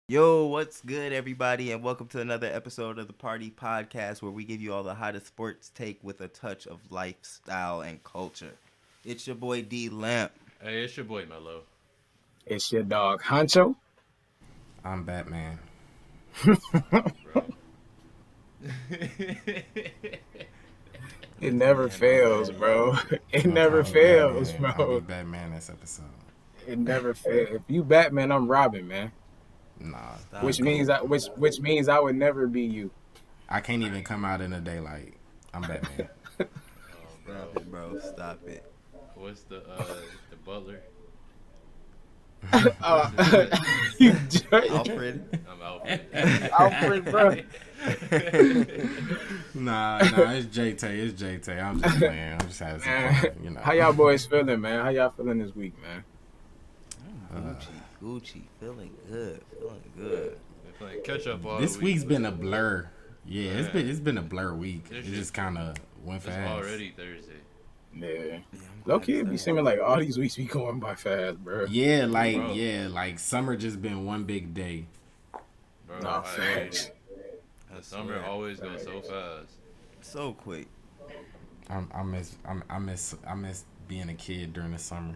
Yo, what's good, everybody, and welcome to another episode of the Party Podcast where we give you all the hottest sports take with a touch of lifestyle and culture. It's your boy D Lamp. Hey, it's your boy Melo. It's your dog Huncho. I'm Batman. Bro. It never fails, bro. It never fails, Batman. I'll bro. be Batman this episode. It never fails. If you Batman, I'm Robin, man. Nah, Stop Which it. means I would never be you. I can't even come out in the daylight. I'm Batman. Stop it, bro. Stop it. What's the butler? You jerk. Alfred. I'm Alfred. Alfred, bro. nah, it's Jay-Tay. It's Jay-Tay. I'm just playing. I'm just having some fun, you know. How y'all boys feeling, man? How y'all feeling this week, man? Gucci. Feeling good. Feeling good. They're playing catch up all This the week. week's been a blur. Yeah, Man. it's been a blur week. It's It just kind of went It's fast. already Thursday. Yeah. Yeah, I'm Low glad key, it's it be done. seeming like all these weeks be going by fast, bro. Yeah, Bro. like summer just been one big day. Bro, Nah, I- facts. The summer always goes so fast. So quick. I miss being a kid during the summer.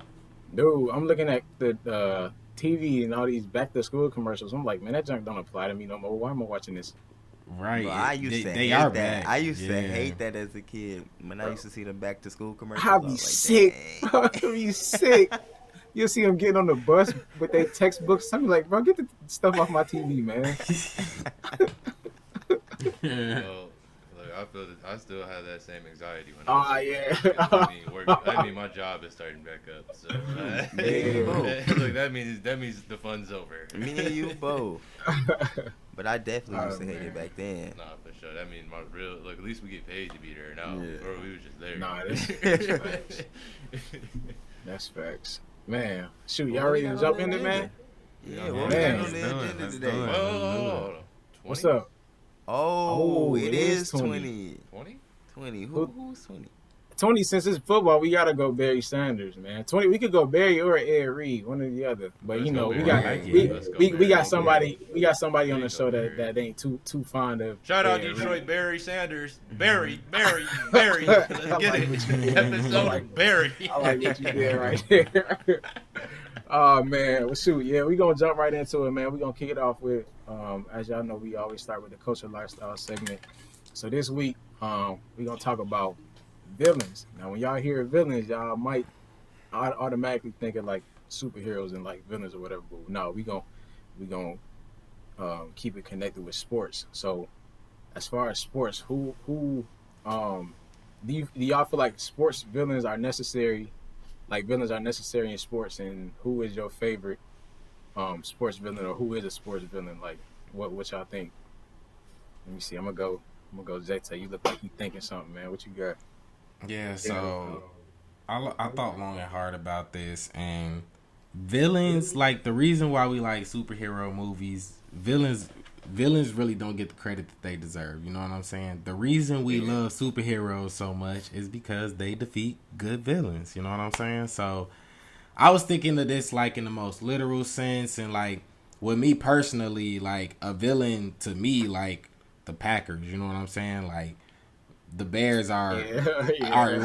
Dude, I'm looking at the TV and all these back to school commercials. I'm like, man, that junk don't apply to me no more. Why am I watching this? Right. Bro, I used to they hate are that. back. I used to Yeah. hate that as a kid. When I used to see them back to school commercials, I'll I be was like, sick. dang. I'll be sick. You'll see them getting on the bus with their textbooks. I'm like, bro, get the stuff off my TV, man. Well, look, I feel that I still have that same anxiety when Oh, I yeah. I mean, my job is starting back up. So look, that means the fun's over. Me and you both. But I definitely used to hate it back then. Nah, for sure. That means my real look. At least we get paid to be there now. Yeah. Bro, we was just there. Nah, that's facts. That's facts. Man, shoot, y'all ready to jump in it, man? Yeah, Man. what we got on Let's the do it, agenda let's today? do it. Whoa, What's up? Oh, Oh, it it is is 20. 20. 20? 20. Who- Who's 20? 20, since it's football, we got to go Barry Sanders, man. 20, we could go Barry or Ed Reed, one or the other. But, Let's you know, go we Barry. got I like it. we, Let's go we, Barry. we got somebody on There the you show go, that Barry. ain't too fond of Shout out Ed Reed. Detroit Barry Sanders. Barry. Let's get like it. what you did. Episode I like- of Barry. I like what you did right there. Oh man, well shoot, yeah, we gonna jump right into it, man. We gonna kick it off with, as y'all know, we always start with the culture lifestyle segment. So this week, we gonna talk about villains. Now, when y'all hear villains, y'all might automatically think of like superheroes and like villains or whatever. But no, we gonna keep it connected with sports. So, as far as sports, who do y'all feel like sports villains are necessary? Like villains are necessary in sports, and who is your favorite sports villain, or who is a sports villain? Like, what y'all think? Let me see. I'm gonna go. Jay-Tay, you look like you thinking something, man. What you got? Yeah, so I thought long and hard about this, and villains, like the reason why we like superhero movies, villains really don't get the credit that they deserve. You know what I'm saying? The reason we love superheroes so much is because they defeat good villains. You know what I'm saying? So I was thinking of this like in the most literal sense, and like with me personally, like a villain to me, like the Packers. You know what I'm saying? Like the Bears are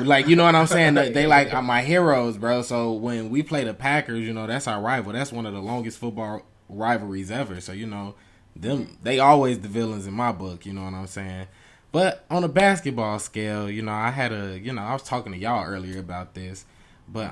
like, you know what I'm saying? They like are my heroes, bro. So when we play the Packers, you know, that's our rival. That's one of the longest football rivalries ever. So, you know, they always the villains in my book, you know what I'm saying? But on a basketball scale, you know, I was talking to y'all earlier about this, but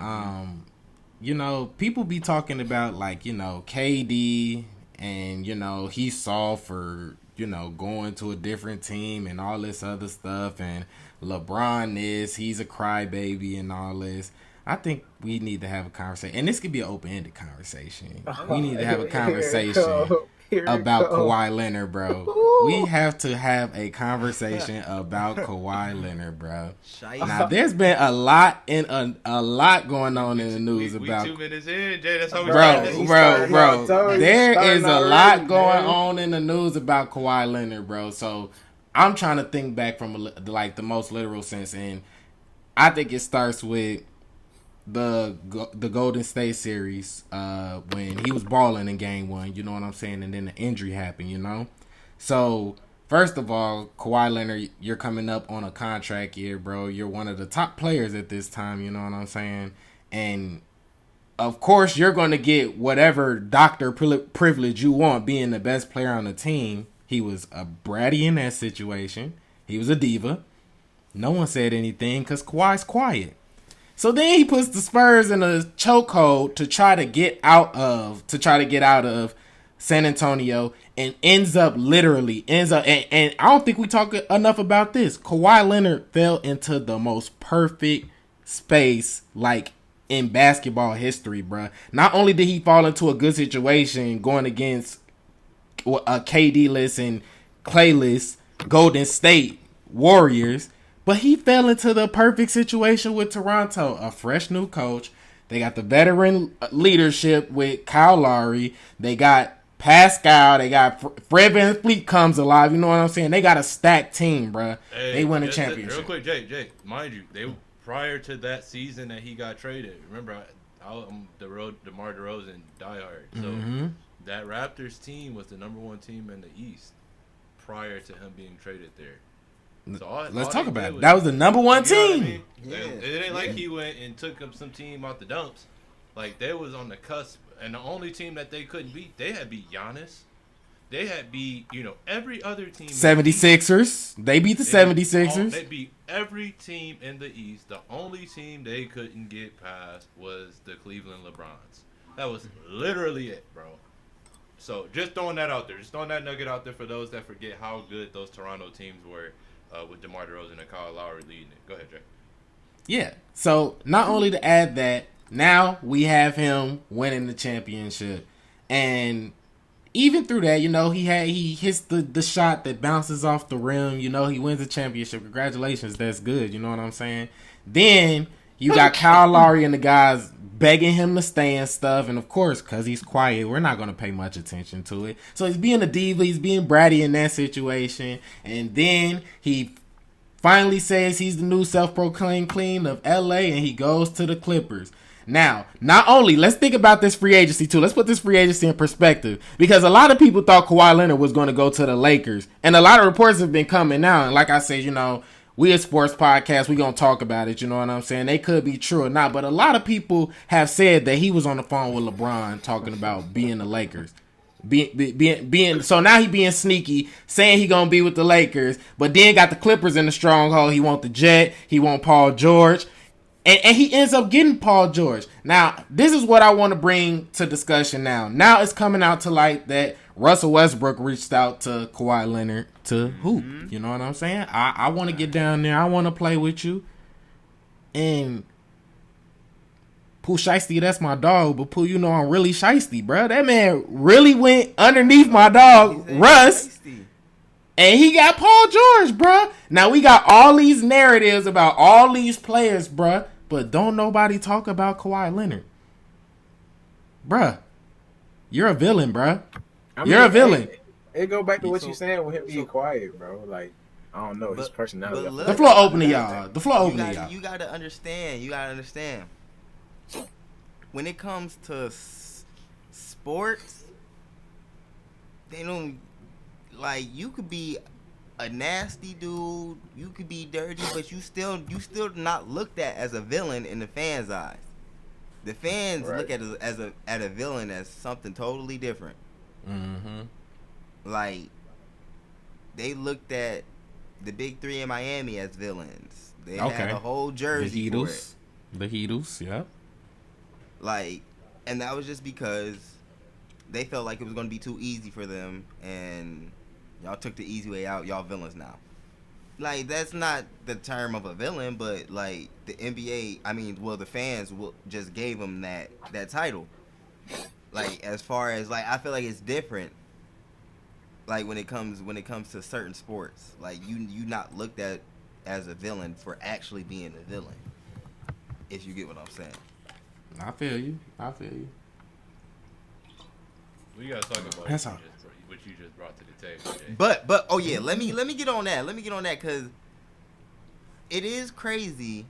you know, people be talking about like, you know, KD and, you know, he saw for, you know, going to a different team and all this other stuff, and LeBron he's a crybaby and all this. I think we need to have a conversation, and this could be an open-ended conversation. We need to have a conversation about Kawhi Leonard, bro. We have to have a conversation about Kawhi Leonard, bro. Now, there's been a lot going on in the news we about 2 minutes in, Jay. That's how we bro. There is a lot going on in the news about Kawhi Leonard, bro. So I'm trying to think back from like the most literal sense, and I think it starts with the Golden State series when he was balling in Game 1. You know what I'm saying? And then the injury happened. You know, so. First of all, Kawhi Leonard, you're coming up on a contract year, bro. You're one of the top players at this time, you know what I'm saying? And, of course, you're going to get whatever doctor privilege you want being the best player on the team. He was a bratty in that situation. He was a diva. No one said anything because Kawhi's quiet. So then he puts the Spurs in a chokehold to try to get out of San Antonio and ends up, and I don't think we talk enough about this. Kawhi Leonard fell into the most perfect space, like, in basketball history, bruh. Not only did he fall into a good situation going against a KD-less and Clay-less Golden State Warriors, but he fell into the perfect situation with Toronto, a fresh new coach. They got the veteran leadership with Kyle Lowry. They got Pascal, they got Fred VanVleet comes alive. You know what I'm saying? They got a stacked team, bro. Hey, they win a championship. Real quick, Jay, mind you, they prior to that season that he got traded. Remember, I'm DeMar DeRozan diehard. So that Raptors team was the #1 team in the East prior to him being traded there. So let's talk about it. That was the #1 team. I mean? Yeah. It ain't like he went and took up some team out the dumps. Like, they was on the cusp. And the only team that they couldn't beat, they had beat Giannis. They had beat, every other team. 76ers. They beat the 76ers. They beat every team in the East. The only team they couldn't get past was the Cleveland LeBrons. That was literally it, bro. So just throwing that out there. Just throwing that nugget out there for those that forget how good those Toronto teams were with DeMar DeRozan and Kyle Lowry leading it. Go ahead, Jay. Yeah. So not only to add that, now we have him winning the championship. And even through that, he hits the shot that bounces off the rim. He wins the championship. Congratulations. That's good. You know what I'm saying? Then you got Kyle Lowry and the guys begging him to stay and stuff. And, of course, because he's quiet, we're not going to pay much attention to it. So he's being a diva. He's being bratty in that situation. And then he finally says he's the new self-proclaimed queen of L.A. and he goes to the Clippers. Now, not only, let's think about this free agency too. Let's put this free agency in perspective. Because a lot of people thought Kawhi Leonard was going to go to the Lakers. And a lot of reports have been coming out. And like I said, we a sports podcast. We going to talk about it. You know what I'm saying? They could be true or not. But a lot of people have said that he was on the phone with LeBron talking about being the Lakers. So now he being sneaky, saying he going to be with the Lakers. But then got the Clippers in the stronghold. He want the Jet. He want Paul George. And he ends up getting Paul George. Now, this is what I want to bring to discussion now. Now it's coming out to light that Russell Westbrook reached out to Kawhi Leonard to hoop. You know what I'm saying? I want to get down there. I want to play with you. And Pooh Shiesty, that's my dog. But Pooh, I'm really shiesty, bro. That man really went underneath my dog, Russ. And he got Paul George, bro. Now, we got all these narratives about all these players, bro. But don't nobody talk about Kawhi Leonard. Bruh, you're a villain, bruh. You're a villain. It go back to what you saying with him being quiet, bro. Like, I don't know, his personality. The floor open to y'all. The floor open to y'all. You gotta understand. When it comes to sports, they don't, like, you could be a nasty dude, you could be dirty, but you still not looked at as a villain in the fans' eyes. The fans look at a villain as something totally different. Like, they looked at the big three in Miami as villains. They had a whole jersey for it. The Heatles, yeah. Like, and that was just because they felt like it was going to be too easy for them, and y'all took the easy way out. Y'all villains now. Like, that's not the term of a villain, but, like, the NBA, the fans just gave them that title. Like, as far as, like, I feel like it's different. Like, when it comes to certain sports, like, you not looked at as a villain for actually being a villain. If you get what I'm saying. I feel you. We gotta talk about what you just brought to the table, Jay. But oh yeah, let me get on that. Because it is crazy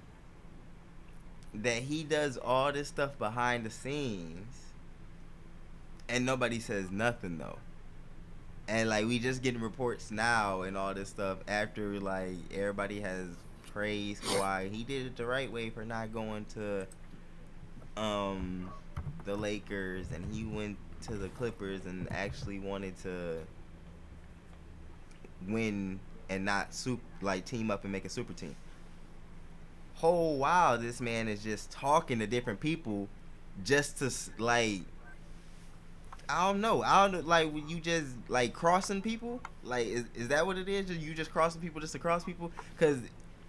that he does all this stuff behind the scenes, and nobody says nothing though. And like we just getting reports now and all this stuff after like everybody has praised Kawhi. He did it the right way for not going to the Lakers, and he went to the Clippers and actually wanted to win and not team up and make a super team. Whole while this man is just talking to different people just to like I don't know like you just like crossing people, like is that what it is? You just crossing people just to cross people? Because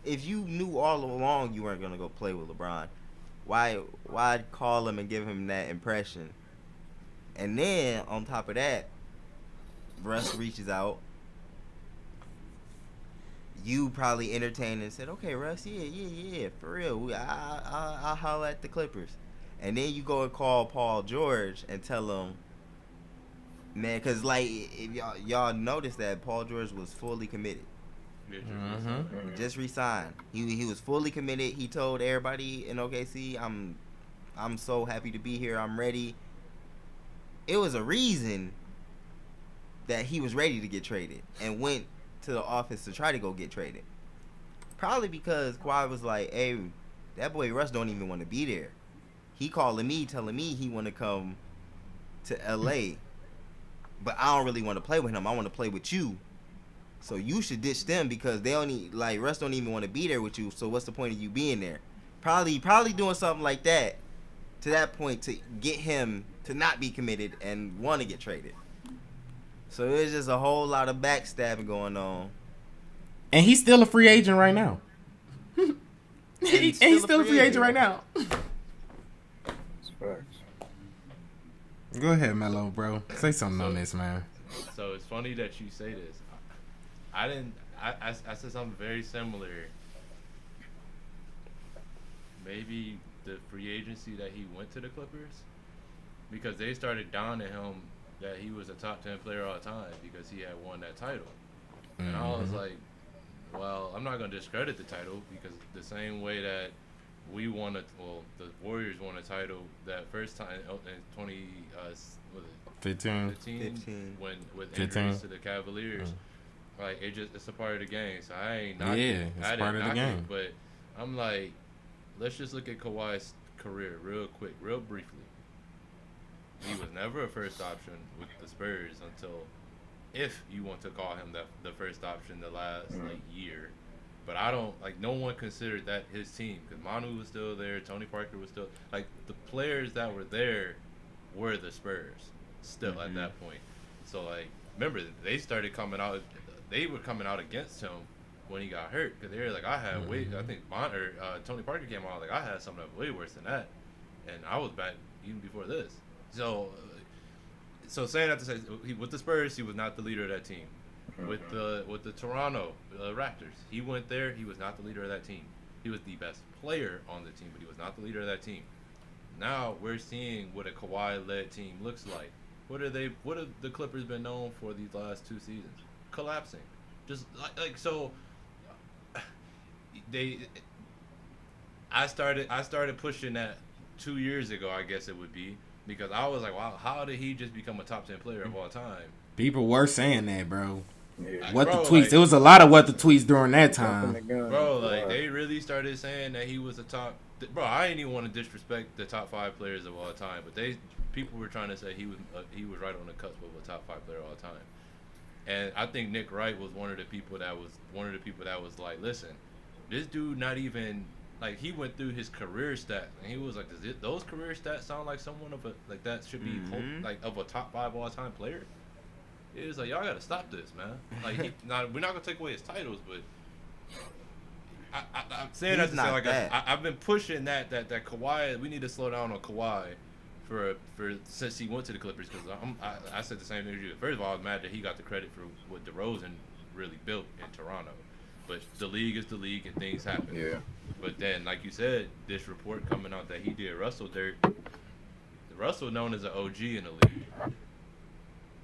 if you knew all along you weren't gonna go play with LeBron, why call him and give him that impression? And then on top of that, Russ reaches out. You probably entertained and said, "Okay, Russ, yeah, for real. I'll holler at the Clippers." And then you go and call Paul George and tell him, man, because like if y'all noticed that Paul George was fully committed. Just resigned. He was fully committed. He told everybody in OKC, "I'm so happy to be here. I'm ready." It was a reason that he was ready to get traded and went to the office to try to go get traded. Probably because Kawhi was like, "Hey, that boy Russ don't even want to be there. He calling me, telling me he want to come to LA, but I don't really want to play with him. I want to play with you. So you should ditch them because they only like Russ don't even want to be there with you. So what's the point of you being there?" Probably doing something like that to that point to get him to not be committed and want to get traded. So it's just a whole lot of backstabbing going on. And he's still a free agent right now. He's still a free agent right now. Go ahead, Melo, bro. Say something on this, man. So it's funny that you say this. I said something very similar. Maybe the free agency that he went to the Clippers, because they started downing him that he was a top 10 player all time because he had won that title. And I was like, well, I'm not going to discredit the title because the same way that the Warriors won a title that first time in 2015 when with injuries to the Cavaliers. Like it's a part of the game, so I ain't knocking. Yeah, it's part of the game. But I'm like, let's just look at Kawhi's career real quick, real briefly. He was never a first option with the Spurs until, if you want to call him the first option, the last year. But I don't no one considered that his team because Manu was still there, Tony Parker was still the players that were there were the Spurs still at that point. So remember they started coming out. They were coming out against him when he got hurt because they were like, I had I think Tony Parker came out I had something way worse than that, and I was bad even before this. So saying that to say, with the Spurs, he was not the leader of that team. With the Toronto Raptors, he went there. He was not the leader of that team. He was the best player on the team, but he was not the leader of that team. Now we're seeing what a Kawhi-led team looks like. What have the Clippers been known for these last 2 seasons? Collapsing. Just so. I started pushing that 2 years ago. I guess it would be. Because I was like, wow, how did he just become a top 10 player of all time? People were saying that, bro. Yeah. The tweets? It was a lot of what the tweets during that time. Bro, they really started saying that he was a top. Bro, I didn't even want to disrespect the top 5 players of all time, but people were trying to say he was right on the cusp of a top 5 player of all time. And I think Nick Wright was one of the people that was like, listen, this dude not even. He went through his career stats, and he was like, "Does those career stats sound like someone of that should be of a top 5 all time player?" It was like, y'all gotta stop this, man. We're not gonna take away his titles, but I'm saying that to say I've been pushing that Kawhi. We need to slow down on Kawhi for since he went to the Clippers because I said the same thing as you. First of all, I was mad that he got the credit for what DeRozan really built in Toronto. But the league is the league, and things happen. Yeah. But then, like you said, this report coming out that he did Russell dirt. Russell known as an OG in the league.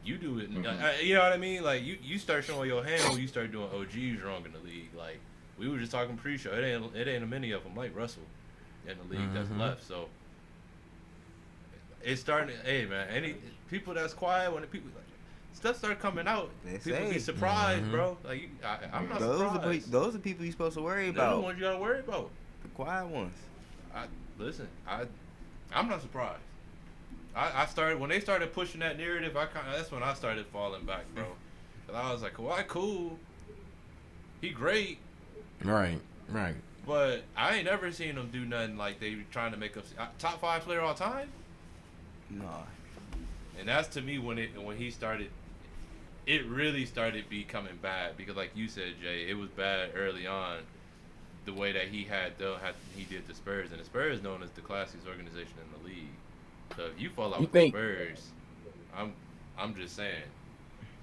You do it, you know what I mean? You start showing your hand when you start doing OGs wrong in the league. We were just talking pre-show. It ain't a many of them like Russell. in the league that's left. So it's starting. Hey man, any people that's quiet when the people stuff start coming out, people be surprised, bro. Like I'm not surprised. Those are people you're supposed to worry They're about. the ones you gotta worry about. The quiet ones. I'm not surprised. I started when they started pushing that narrative. That's when I started falling back, bro. Cause I was like, Kawhi cool, he great, right. but I ain't never seen him do nothing like they trying to make us top 5 player all time. Nah. And that's to me when he started. It really started becoming bad because, like you said, Jay, it was bad early on. The way that he did the Spurs, and the Spurs is known as the classiest organization in the league. So if you fall out with the Spurs, I'm just saying.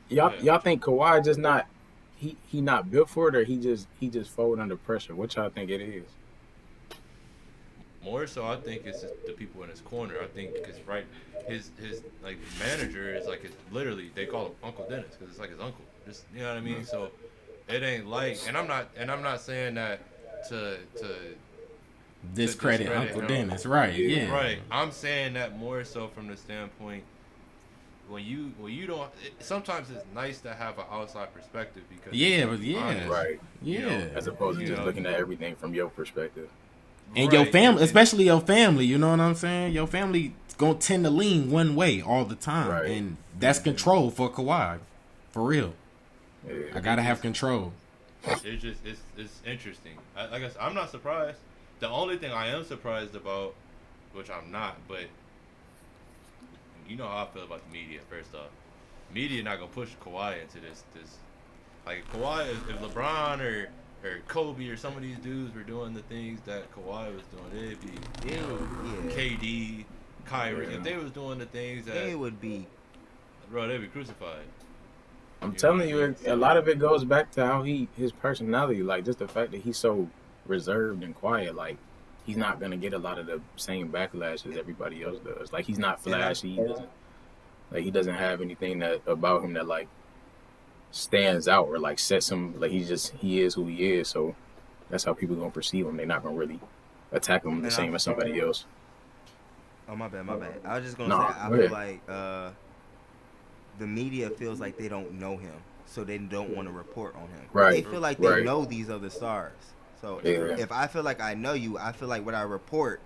Y'all think Kawhi just not he not built for it, or he just fold under pressure? What y'all think it is? More so, I think it's just the people in his corner. I think because his like manager is like literally they call him Uncle Dennis because it's like his uncle. Just you know what I mean. So it ain't like, and I'm not saying that to discredit Uncle Dennis, right? Yeah, right. I'm saying that more so from the standpoint when you don't. Sometimes it's nice to have an outside perspective because honest, right, you know, as opposed to just looking at everything from your perspective. And your family, especially your family, you know what I'm saying? Your family gonna tend to lean one way all the time, right. And that's control for Kawhi, for real. Yeah. I gotta have control. It's just it's interesting. I guess I'm not surprised. The only thing I am surprised about, which I'm not, but you know how I feel about the media. First off, media not gonna push Kawhi into this. Like Kawhi, if LeBron or Kobe or some of these dudes were doing the things that Kawhi was doing, it'd be KD, Kyrie. If they was doing the things that they would be, bro, they'd be crucified. I'm telling you, a lot of it goes back to how his personality, like just the fact that he's so reserved and quiet. Like he's not gonna get a lot of the same backlash as everybody else does. Like he's not flashy. He doesn't have anything that about him that like stands out or like sets him, like he is who he is. So that's how people gonna perceive him. They're not gonna really attack him the same as somebody else. Oh my bad. I was just gonna say I feel like the media feels like they don't know him, so they don't want to report on him. Right. They feel like they know these other stars. So if I feel like I know you, I feel like what I report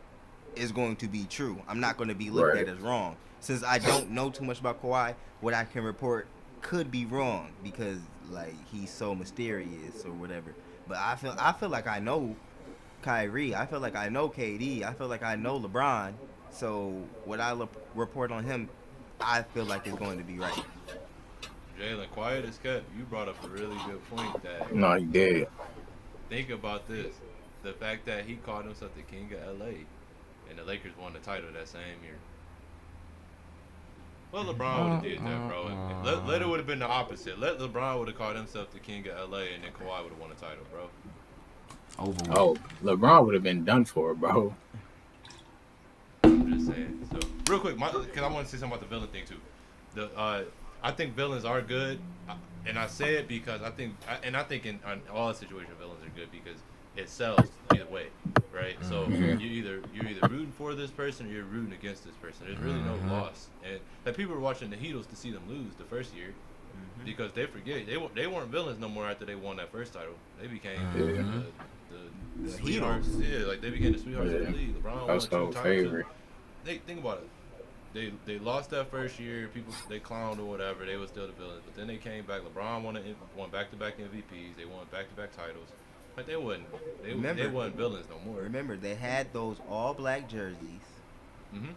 is going to be true. I'm not going to be looked at as wrong. Since I don't know too much about Kawhi, what I can report could be wrong because like he's so mysterious or whatever. But I feel like I know Kyrie. I feel like I know KD. I feel like I know LeBron. So what I report on him, I feel like it's going to be right. Jalen, quiet as kept. You brought up a really good point. That No, he did. Think about this: the fact that he called himself the king of LA, and the Lakers won the title that same year. Well, LeBron would have did that, bro. Let it would have been the opposite. Let LeBron would have called himself the king of LA, and then Kawhi would have won the title, bro. Oh, LeBron would have been done for, bro. I'm just saying. So, real quick, because I want to say something about the villain thing too. I think villains are good, and I say it because I think in all situations villains are good because it sells either way, right? So you're either rooting for this person or you're rooting against this person. There's really no loss, and like people were watching the Heatles to see them lose the first year because they forget they weren't villains no more after they won that first title. They became the sweethearts. Yeah, like they became the sweethearts of the league. LeBron won 2 titles. Favorite. Think about it. They lost that first year. People they clowned or whatever. They were still the villains, but then they came back. LeBron won back-to-back MVPs. They won back-to-back titles. But they wasn't villains no more. Remember, they had those all-black jerseys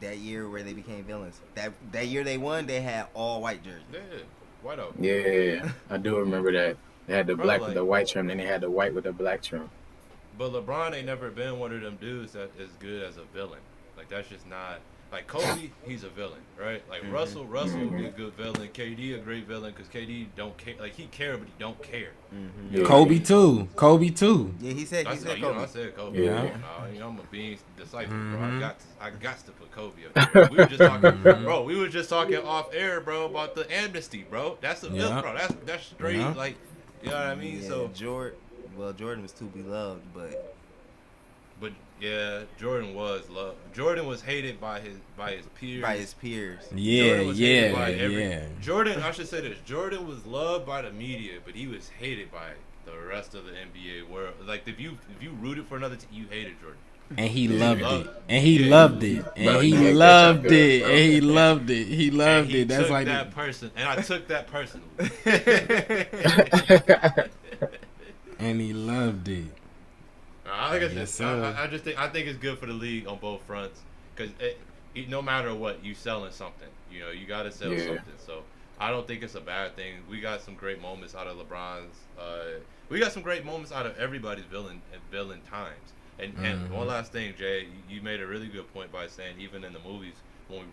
that year where they became villains. That year they won, they had all-white jerseys. Yeah, white out. Yeah, I do remember that. They had the black with the white trim, then they had the white with the black trim. But LeBron ain't never been one of them dudes that is good as a villain. Like that's just not. Like Kobe, he's a villain, right? Like Russell would be a good villain. KD a great villain because KD don't care. Like he care, but he don't care. Yeah. Kobe too. Yeah, he said Kobe. I said Kobe. Yeah. I'm a Beans disciple, bro. I got to put Kobe up there. We were just talking, bro. We were just talking off air, bro, about the amnesty, bro. That's a villain, bro. That's straight, like, you know what I mean? Yeah, So Jordan was too beloved, but Yeah, Jordan was loved. Jordan was hated by his peers. By his peers. Jordan, I should say this. Jordan was loved by the media, but he was hated by the rest of the NBA world. Like if you rooted for another team, you hated Jordan. And he loved it. And he loved it. And he loved it. And he loved it. He loved it. That's like that person. And I took that personally. And he loved it. I just think it's good for the league on both fronts because no matter what, you selling something. You know, you got to sell something. So I don't think it's a bad thing. We got some great moments out of LeBron's. We got some great moments out of everybody's villain times. And one last thing, Jay, you made a really good point by saying even in the movies, when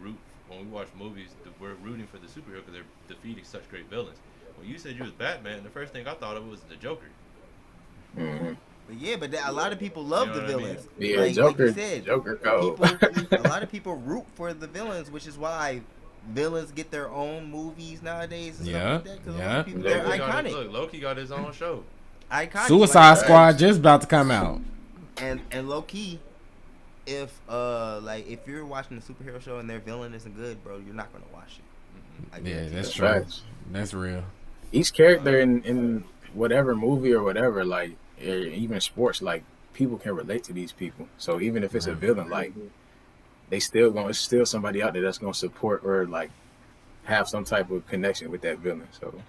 we watch movies, we're rooting for the superhero because they're defeating such great villains. When you said you was Batman, the first thing I thought of was the Joker. Mm-hmm. But a lot of people love the villains. I mean? Yeah, Joker. Like you said, Joker. A lot of people root for the villains, which is why villains get their own movies nowadays. And stuff like that, 'cause a lot of people, they're iconic. Loki got his own show. Iconic. Suicide Squad just about to come out. And low key, if you're watching a superhero show and their villain isn't good, bro, you're not gonna watch it. Yeah, that's true. Right. That's real. Each character in whatever movie or whatever, like even sports, like people can relate to these people. So even if it's a villain, like it's still somebody out there that's gonna support or like have some type of connection with that villain. So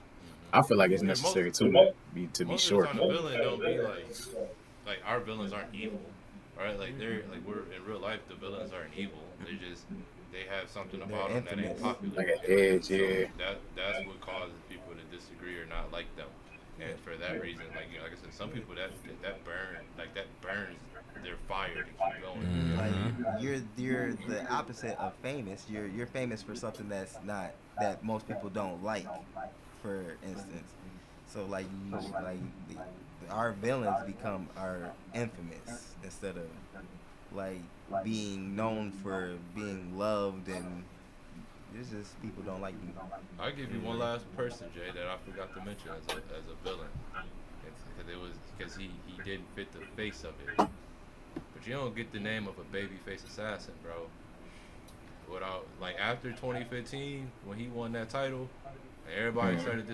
I feel like it's necessary to be short. Most of the time, the villain don't be like our villains aren't evil, right? Like we're in real life, the villains aren't evil. They have something about them that ain't popular. Like an edge, yeah. So that's what causes people to disagree or not like them. And for that reason, like I said, some people that burns their fire to keep going. Like you're the opposite of famous. You're famous for something that most people don't like, for instance. So our villains become our infamous instead of like being known for being loved, and it's just people don't like you. I'll give you one last person, Jay, that I forgot to mention as a villain. Because he didn't fit the face of it. But you don't get the name of a babyface assassin, bro. After 2015, when he won that title, everybody started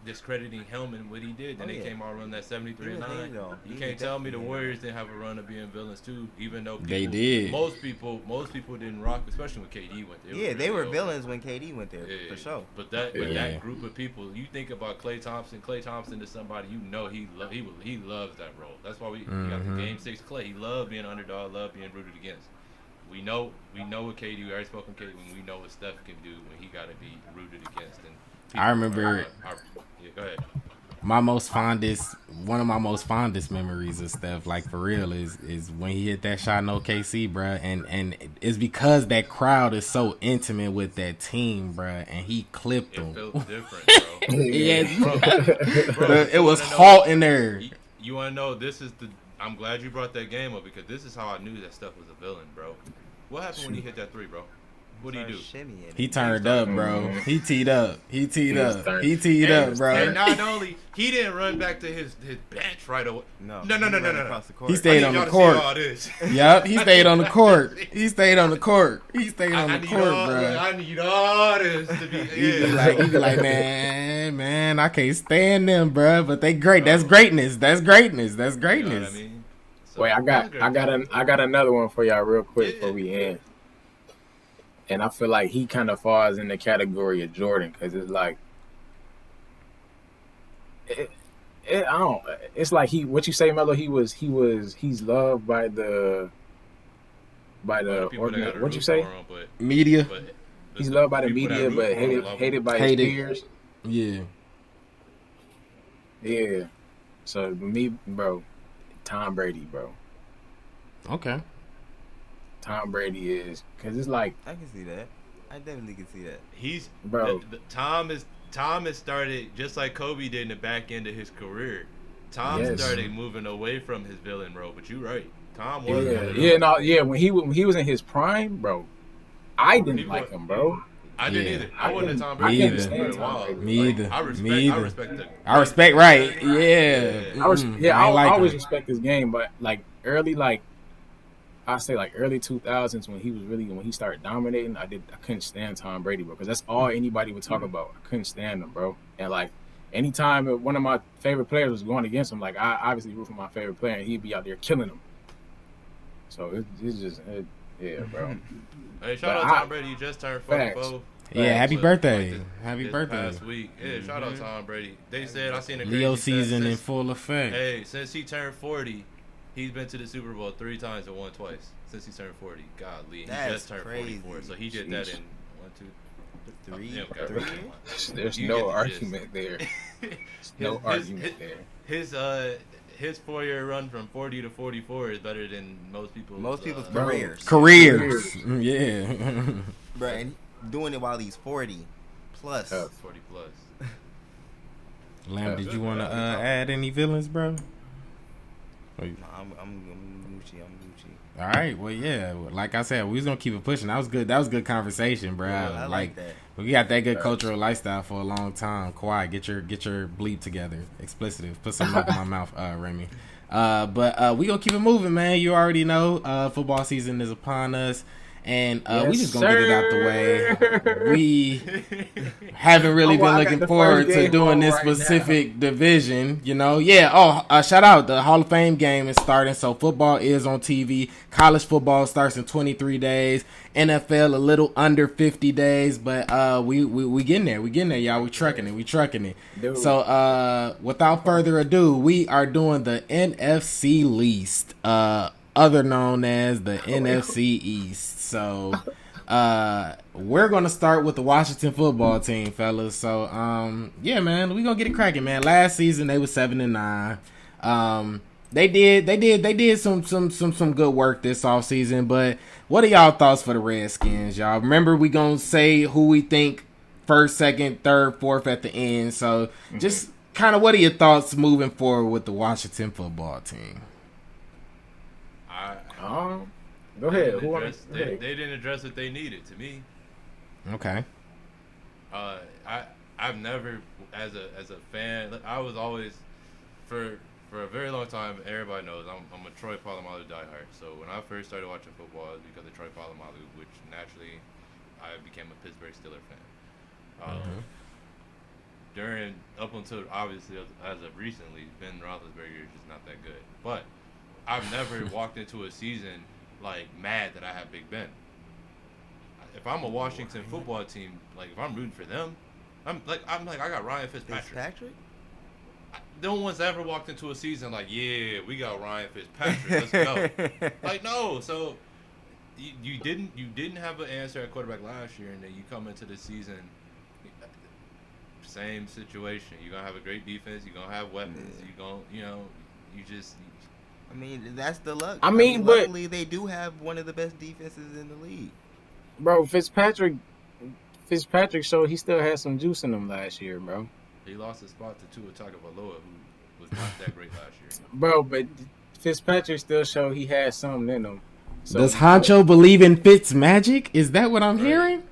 discrediting him and what he did. Then they came out running that 73-9. You can't tell me the Warriors didn't have a run of being villains too, even though they did. Most people didn't rock, especially when KD went there. They were villains when KD went there, for sure. But that group of people, you think about Klay Thompson. Klay Thompson is somebody he loves that role. That's why we got the Game 6 Klay. He loved being underdog, loved being rooted against. We know what KD. We already spoke on KD. When we know what Steph can do when he got to be rooted against. And I remember. Go ahead. One of my most fondest memories of Steph, like for real, is when he hit that shot in OKC, bruh. And it's because that crowd is so intimate with that team, bruh. And he clipped them. It felt different, bro. It was hot in there. You want to know? I'm glad you brought that game up because this is how I knew that Steph was a villain, bro. What happened when he hit that three, bro? What did he do? He turned up, bro. He teed up, bro. And not only he didn't run back to his bench right away. No. He stayed on the court. Yep, he stayed on the court. He stayed on the court, bro. I need all this to be. He be like, man, I can't stand them, bro. But they great. That's greatness. That's greatness. You know what I mean? So, wait, I got another one for y'all real quick before we end. And I feel like he kind of falls in the category of Jordan because it's like, it's like what you say, Melo. He's loved by the what you say? Media. He's loved by the media, but hated by his peers. Yeah. Yeah. So me, bro, Tom Brady, bro. Okay. Tom Brady is because it's like I can see that. I definitely can see that. He's bro. Tom has started just like Kobe did in the back end of his career. Tom started moving away from his villain role, but you're right. Tom was when he was in his prime, bro. I didn't like him, bro. I didn't Yeah. either. I wasn't a Tom I Brady can't fan stand for a Tom while. Brady. Me either. I respect. Me I either. respect the. I respect, right? Yeah. Yeah. I ain't like always him. respect his game, but like early, like I say, like early 2000s when he started dominating, I couldn't stand Tom Brady, bro, because that's all anybody would talk about. I couldn't stand him, bro. And like anytime one of my favorite players was going against him, like I obviously root for my favorite player, and he'd be out there killing him. So it's just yeah, bro. Hey, shout But out Tom Brady. He just turned 44. Facts. Yeah, happy Like birthday. this- Happy this birthday. Past week. Yeah, shout out Tom Brady. They said I seen a crazy Leo stat season in since- full effect. Hey, since he turned 40, he's been to the Super Bowl 3 times and won twice. Since he turned 40, godly, and he That's just turned crazy. 44. So he did that in 1, 2, 3 yeah, okay. 3 years. There's You no get the argument there. No argument there. His 4-year run from 40 to 44 is better than most people's Bro. careers. Careers. Yeah. Bro, and doing it while he's 40 plus. 40 plus. Lamb, did you want to add any villains, bro? Nah, I'm Gucci. I'm Gucci. All right. Well, yeah. Like I said, we was gonna keep it pushing. That was good. That was good conversation, bro. Yeah, I like that. We got that good cultural lifestyle for a long time. Kawhi, get your bleep together. Explicitive. Put some up in my mouth, Remy. But we gonna keep it moving, man. You already know football season is upon us. And we just gonna get it out the way. We haven't really been looking forward to doing this specific division, you know. Yeah. Shout out, the Hall of Fame game is starting, so football is on TV. College football starts in 23 days. NFL a little under 50 days, but we getting there. We getting there, y'all. We trucking it. Dude. So without further ado, we are doing the NFC Least, other known as the NFC East. So we're gonna start with the Washington football team, fellas. So yeah, man, we gonna get it cracking, man. Last season they was 7-9. They did some good work this offseason, but what are y'all thoughts for the Redskins, y'all? Remember, we gonna say who we think first, second, third, fourth at the end. So just kind of what are your thoughts moving forward with the Washington football team? Go ahead. They didn't address what they needed to me. Okay. I've never, as a fan, I was always for a very long time. Everybody knows I'm a Troy Polamalu diehard. So when I first started watching football, it was because of Troy Polamalu, which naturally I became a Pittsburgh Steelers fan. Up until obviously as of recently, Ben Roethlisberger is just not that good. But I've never walked into a season like mad that I have Big Ben. If I'm a Washington football team, like if I'm rooting for them, I'm like I got Ryan Fitzpatrick. No one's ever walked into a season like, yeah, we got Ryan Fitzpatrick, let's go. Like no, so you didn't have an answer at quarterback last year, and then you come into the season, same situation. You're gonna have a great defense. You're gonna have weapons. I mean, that's the luck. I mean, but luckily they do have one of the best defenses in the league. Bro, Fitzpatrick showed he still had some juice in him last year, bro. He lost his spot to Tua Tagovailoa, who was not that great last year. Bro, but Fitzpatrick still showed he had something in him. So, does Huncho believe in Fitz magic? Is that what I'm hearing?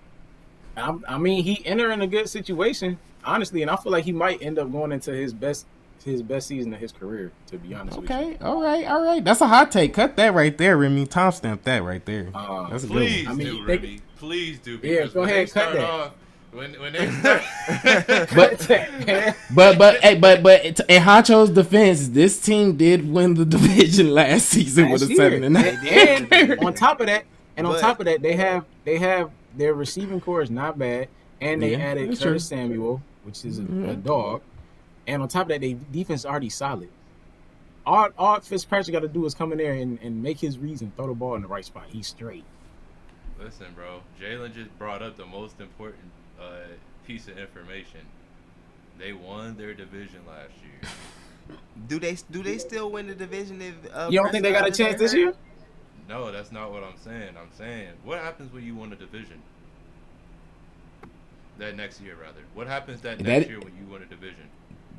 I mean, he entering a good situation, honestly, and I feel like he might end up going into his best season of his career, to be honest with you. Okay, all right. That's a hot take. Cut that right there, Remy. Timestamp that right there. That's a good Please one. do, Remy. Please do. Yeah, go ahead, cut that. When they start, but in Huncho's defense, this team did win the division last season with a 7-9. And on top of that, they have their receiving core is not bad, and they added Curtis Samuel, which is a dog. And on top of that, their defense is already solid. All Fitzpatrick got to do is come in there and make his reads and throw the ball in the right spot. He's straight. Listen, bro. Jalen just brought up the most important piece of information. They won their division last year. Do they still win the division if you don't think they got a chance this year? No, that's not what I'm saying. I'm saying, what happens when you win a division? That next year, rather. What happens next year when you win a division?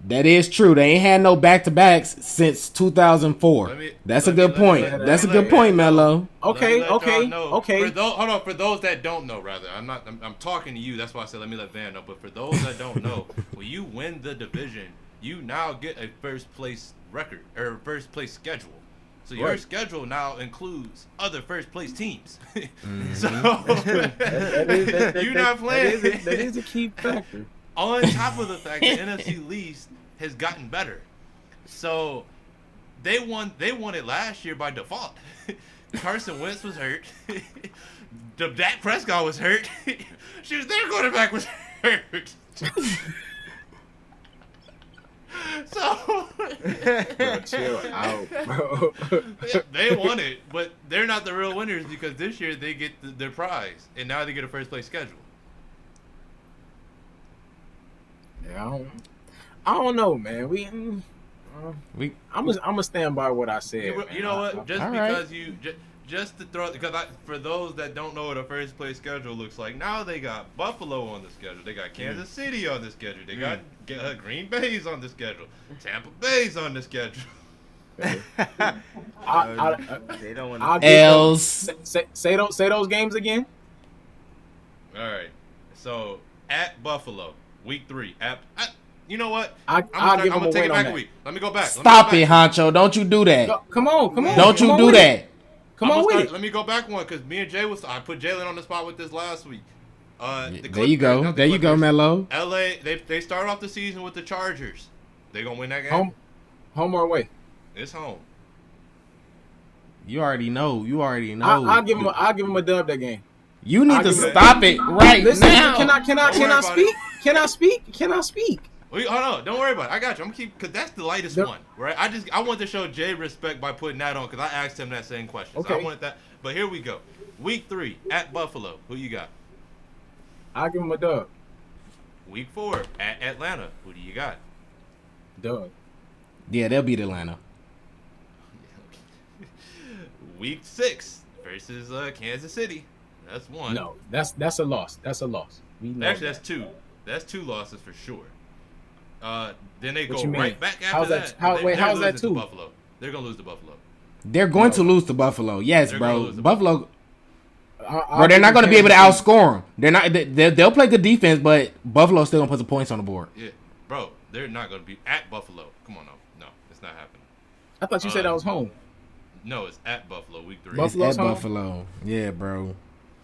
That is true. They ain't had no back-to-backs since 2004. That's a good point. That's a good point, Melo. Okay. For those that don't know, rather, I'm talking to you. That's why I said let me let Van know. But for those that don't know, when you win the division, you now get a first place record or first place schedule. So your schedule now includes other first place teams. So you're not playing. That is a key factor. On top of the fact the NFC Least has gotten better. So they won it last year by default. Carson Wentz was hurt. Dak Prescott was hurt. Their quarterback was hurt. So Bro, chill out, bro. They won it, but they're not the real winners because this year they get their prize, and now they get a first place schedule. Yeah, I don't know, man. I'm gonna stand by what I said. You know what? Just to throw, because for those that don't know what a first place schedule looks like, now they got Buffalo on the schedule. They got Kansas City on the schedule. They got Green Bay's on the schedule. Tampa Bay's on the schedule. They don't want I'll to. L's. Say those games again. All right. So at Buffalo, week 3. You know what? I'll give them a take win it on back that. a week. Let me go back. Stop it, Huncho. Don't you do that. Come on. Don't you do that. Come on with it. Let me go back one because me and Jay I put Jalen on the spot with this last week. There you go, Melo. LA, they start off the season with the Chargers. They gonna win that game? Home or away? It's home. You already know. I'll give him a dub that game. You need to stop it right now. Can I speak? Hold on, don't worry about it. I got you. I'm gonna keep because that's the lightest one, right? I want to show Jay respect by putting that on because I asked him that same question. Okay. So I wanted that. But here we go. Week 3 at Buffalo. Who you got? I'll give him a dub. Week 4 at Atlanta. Who do you got? Dub. Yeah, they'll beat Atlanta. Week 6 versus Kansas City. That's one. No, that's a loss. We know Actually, that. that's 2. That's 2 losses for sure. Then they What go you mean? right back after How's that. that- how's that to 2? Buffalo. They're gonna lose to Buffalo. They're going to lose to Buffalo. Yes, They're gonna bro. lose to Buffalo. I'll Bro, they're give not him going to be able to Kansas City. outscore them. They're not. They'll play good defense, but Buffalo's still going to put some points on the board. Yeah, bro. They're not gonna be at Buffalo. Come on, no, it's not happening. I thought you said that was home. No, it's at Buffalo. Week 3. Buffalo? It's at home? Buffalo. Yeah, bro.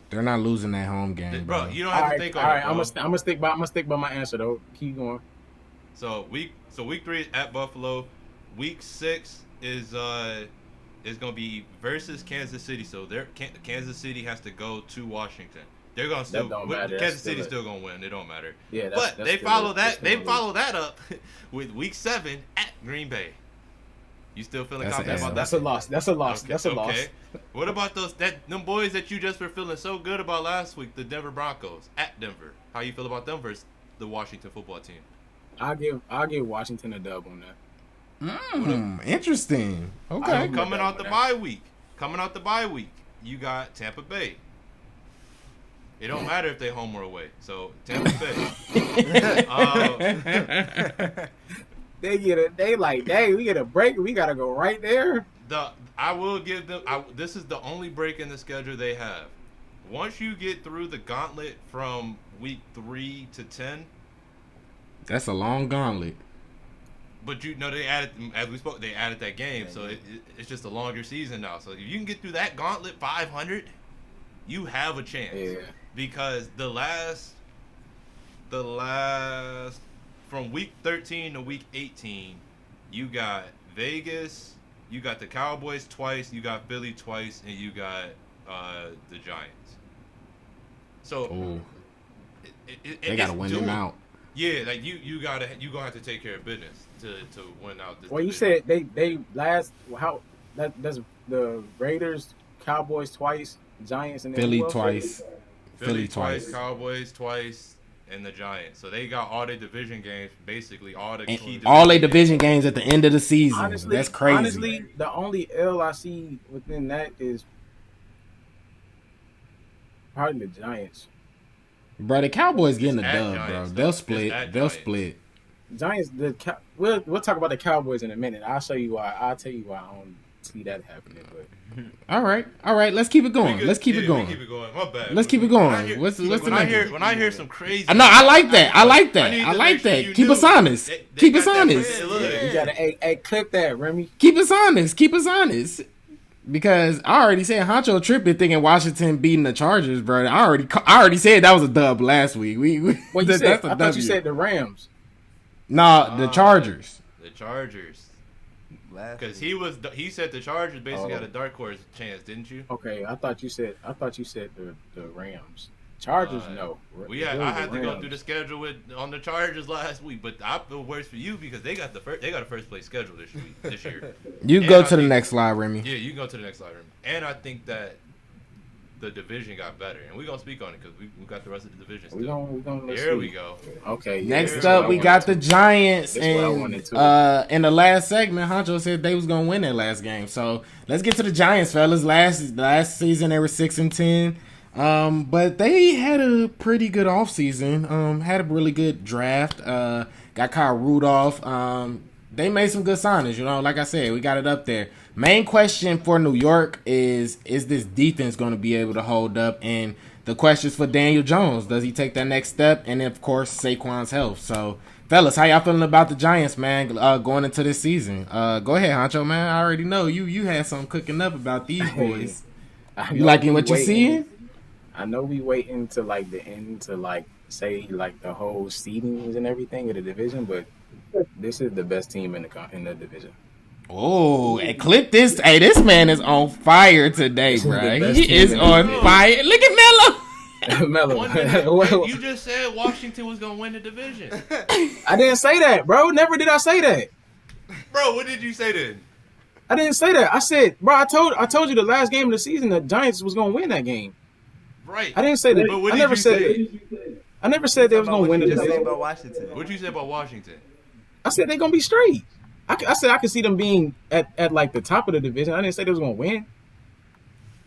They're not losing that home game, Bro, bro. you don't All have to right, think all on right. it, bro. I'm gonna stick by my answer though. Keep going. So week 3 is at Buffalo. Week 6 is gonna be versus Kansas City. So Kansas City has to go to Washington. They're gonna still don't matter. That's Kansas still City's it. still gonna win. It don't matter. Yeah, but that's they still follow it. that. That's They still follow that up with week 7 at Green Bay. You still feeling That's confident a- about That's that? a loss. That's a loss. Okay, That's a loss. okay. What about them boys that you just were feeling so good about last week, the Denver Broncos at Denver? How you feel about them versus the Washington football team? I'll give Washington a dub on that. Interesting. Okay. I'm Coming with out the that. bye week, you got Tampa Bay. It don't matter if they home or away. So Tampa Bay. They we get a break. We gotta go right there. I will give them. This is the only break in the schedule they have. Once you get through the gauntlet from week 3 to 10, That's a long gauntlet. but you know they added, as we spoke, they added that game, so it's just a longer season now. So if you can get through that gauntlet 500, you have a chance. Yeah. Because the last from week 13 to week 18, you got Vegas, you got the Cowboys twice, you got Philly twice, and you got the Giants. So Ooh. they They got to win them out. Yeah, like you gonna have to take care of business to win out this. Well, you division. said they last that's the Raiders, Cowboys twice, Giants, and then Philly who else? twice. Philly twice, Cowboys twice, and the Giants. So they got all their division games, basically all the And key all their games. division games at the end of the season. Honestly, That's crazy. Honestly, the only L I see within that is probably the Giants. Bro, the Cowboys getting a It's at dub, Giants, bro. though. They'll It's split. at They'll Giants. split. Giants. We'll talk about the Cowboys in a minute. I'll show you why. I'll tell you why I don't see that happening. But All right. Let's keep it going. Let's keep it going. We keep it going. My bad. Let's keep it going. What's the next? When I hear some crazy, No, I like that. I like I need that. I to like make sure that. you Keep knew. us honest. They Keep got us that honest. bread, look. you gotta clip that, Remy. Keep us honest. Keep us honest. Because I already said Huncho tripping thinking Washington beating the Chargers, bro. I already said that was a dub last week. What you said? I thought you said the Rams. Nah, the Chargers. The Chargers. Because Because he said the Chargers basically had a dark horse chance, didn't you? Okay, I thought you said the Rams. Chargers, no. I had to go through the schedule on the Chargers last week, but I feel worse for you because they got a first place schedule this year. You go to the next slide, Remy. Yeah, you can go to the next slide, Remy. And I think that the division got better, and we're gonna speak on it because we got the rest of the division still. We gonna There we go. Okay. Next up, we got the Giants, That's what I and wanted to. in the last segment, Huncho said they was gonna win that last game. So let's get to the Giants, fellas. Last season they were 6-10, but they had a pretty good offseason. Had a really good draft. Got Kyle Rudolph. They made some good signings. You know, like I said, we got it up there. Main question for New York is this defense going to be able to hold up? And the questions for Daniel Jones, does he take that next step? And of course, Saquon's health. So, fellas, how y'all feeling about the Giants, man, going into this season? Go ahead, Huncho, man. I already know you had something cooking up about these boys. You liking what you're seeing? I know we waiting to like the end to like say like the whole seedings and everything of the division, but this is the best team in the division. Oh, and clip this. Hey, this man is on fire today, This is the bro. best He team is in the on division. fire. Look at Melo. Melo. You just said Washington was gonna win the division, I didn't say that, bro. Never did I say that. bro. What did you say then? I didn't say that. I said, bro, I told you the last game of the season the Giants was gonna win that game. Right. I didn't say that. But what I did never you said say? that. I never said they was gonna win the just saying division. about Washington. What you say about Washington? I said they're gonna be straight. I said I could see them being at like the top of the division. I didn't say they was gonna win.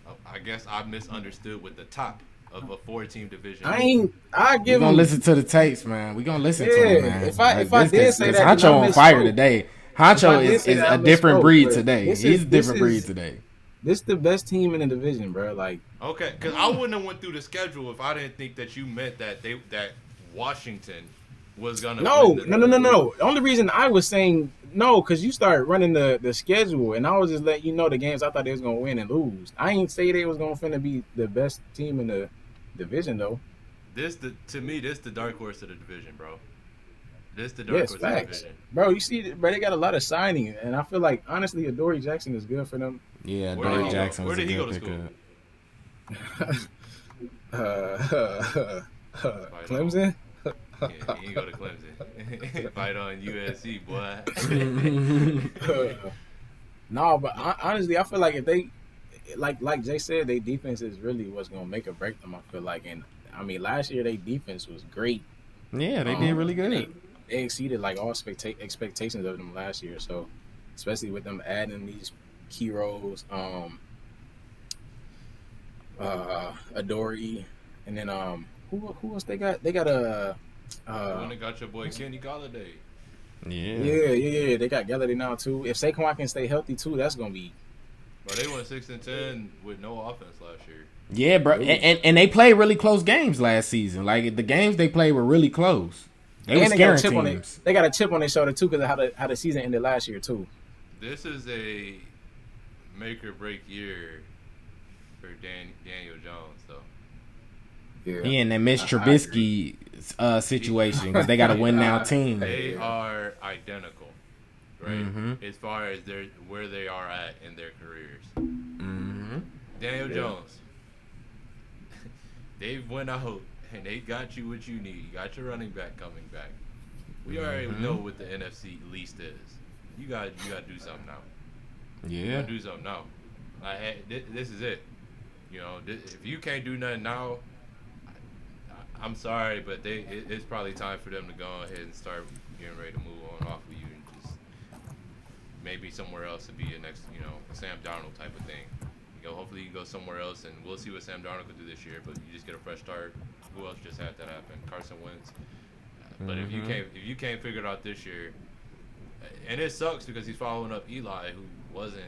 Oh, I guess I misunderstood with the top of a 4-team division. I We give gonna them. listen to the tapes, man. We gonna listen to Yeah, him, man. if I did say that, then Huncho I on fire misspoke. today. If I Huncho did is say that, I a different misspoke, breed but today. this He's is- a different this breed is- today. This the best team in the division, bro. Like Okay, because I wouldn't have went through the schedule if I didn't think that you meant that Washington was gonna. no. win the The only reason I was saying no, because you started running the schedule, and I was just letting you know the games I thought they was gonna win and lose. I ain't say they was gonna finna be the best team in the division though. To me, this the dark horse of the division, bro. This the dark Yes, horse of the facts, division. bro. You see, bro, they got a lot of signing, and I feel like honestly, Adoree Jackson is good for them. Yeah, Where did Dory he go? Jackson Where was a did he go good to pickup. Clemson. Yeah, he ain't go to Clemson. Fight on USC, boy. No, but honestly, I feel like if they, like Jay said, their defense is really what's gonna make or break them. I feel like, and I mean, last year their defense was great. Yeah, they did really good. They exceeded like all expectations of them last year. So, especially with them adding these key roles, Adoree, and then who else they got? They got a. When they got your boy Kenny Galladay. Yeah. They got Galladay now too. If Saquon can stay healthy too, that's gonna be. Bro, they went 6-10 with no offense last year. Yeah, bro. And they played really close games last season. Like the games they played were really close. They were And they got scaring a chip on teams. they got a chip on their shoulder too because of how the season ended last year too. This is a make or break year for Daniel Jones, though. Yeah. He in that Mitch Trubisky situation because they got a win now team. They are identical, right? Mhm. As far as where they are at in their careers. Mm-hmm. Daniel Jones. They've went out and they got you what you need. You got your running back coming back. We already know what the NFC Least is. You got to do something now. You Yeah. got to do something now. This is it. You know, if you can't do nothing now, I'm sorry, but it's probably time for them to go ahead and start getting ready to move on off of you and just maybe somewhere else to be a next, Sam Darnold type of thing. Hopefully you go somewhere else, and we'll see what Sam Darnold could do this year. But you just get a fresh start. Who else just had that happen? Carson Wentz. But if you can't figure it out this year, and it sucks because he's following up Eli, who wasn't.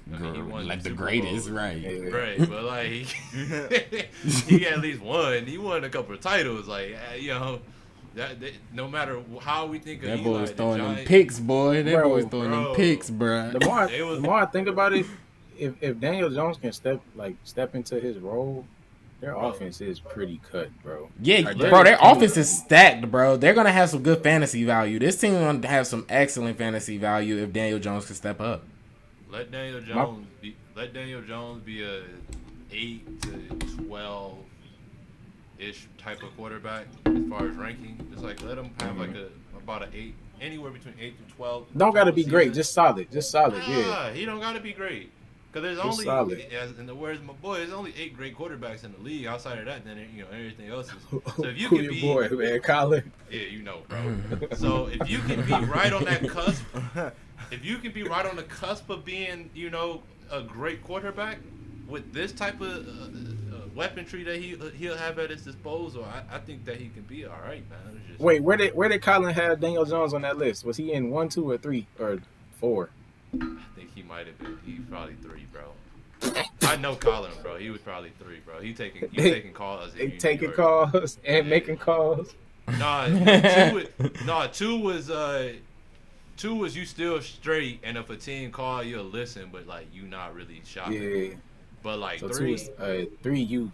He won like the Super greatest, Bowl. right? Right, but like he at least won. He won a couple of titles. Like that no matter how we think of That Eli, boy was throwing them Giants, picks, boy. That Bro, boy was throwing them picks, bro. The more I think about it, if Daniel Jones can step into his role, their offense is pretty cut, bro. Yeah, Like, bro, their offense is stacked, bro. They're gonna have some good fantasy value. This team gonna have some excellent fantasy value if Daniel Jones can step up. Let Daniel Jones be a 8 to 12 ish type of quarterback as far as ranking. Just like let him have like about an 8, anywhere between 8 to 12. Don't gotta be great, just solid. Yeah. He don't gotta be great. Because there's Just only, solid. in the words of my boy, there's only 8 great quarterbacks in the league. Outside of that, then everything else is. So if you Who can your be, boy, man, Colin? yeah, bro. So if you can be right on that cusp, if you can be right on the cusp of being, a great quarterback with this type of weaponry that he'll have at his disposal, I think that he can be all right, man. It's just, Wait, where did Colin have Daniel Jones on that list? Was he in 1, 2, or 3, or 4? I think he might have been. He's probably 3, bro. I know Colin, bro. He was probably 3, bro. He taking calls. They taking calls and making calls. Nah, 2 was you still straight, and if a team call, you'll listen, but like you not really shopping. Yeah. But like So 3, 2 is 3. You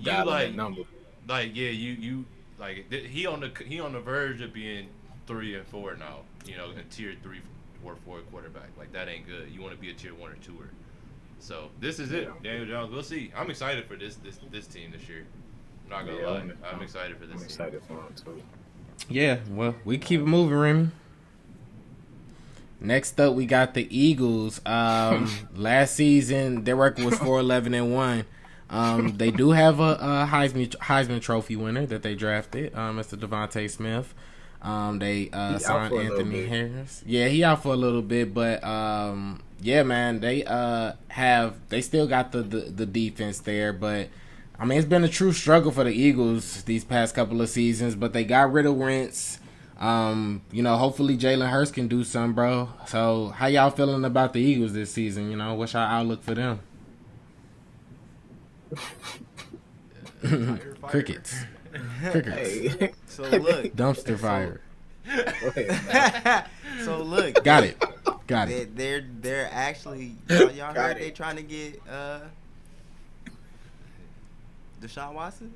dialed like, that number. like yeah, you like he on the verge of being 3 and 4 now. A tier 3 or 4 quarterback. Like that ain't good. You want to be a tier 1 or 2er. So this is it, Daniel Jones. We'll see. I'm excited for this team this year. I'm not gonna lie. I'm excited for this. I'm excited for him too. Yeah, well, we keep it moving, Remy. Next up, we got the Eagles. Last season, their record was 4-11-1. They do have a Heisman Trophy winner that they drafted, Mr. Devontae Smith. They signed Anthony Harris. Yeah, he out for a little bit, but yeah, man, they still got the defense there, but I mean, it's been a true struggle for the Eagles these past couple of seasons, but they got rid of Wentz. Hopefully Jalen Hurts can do something, bro. So, how y'all feeling about the Eagles this season? What's your outlook for them? Crickets. Hey. So look, Dumpster fire. So look, Got it. They're actually y'all heard they trying to get Deshaun Watson.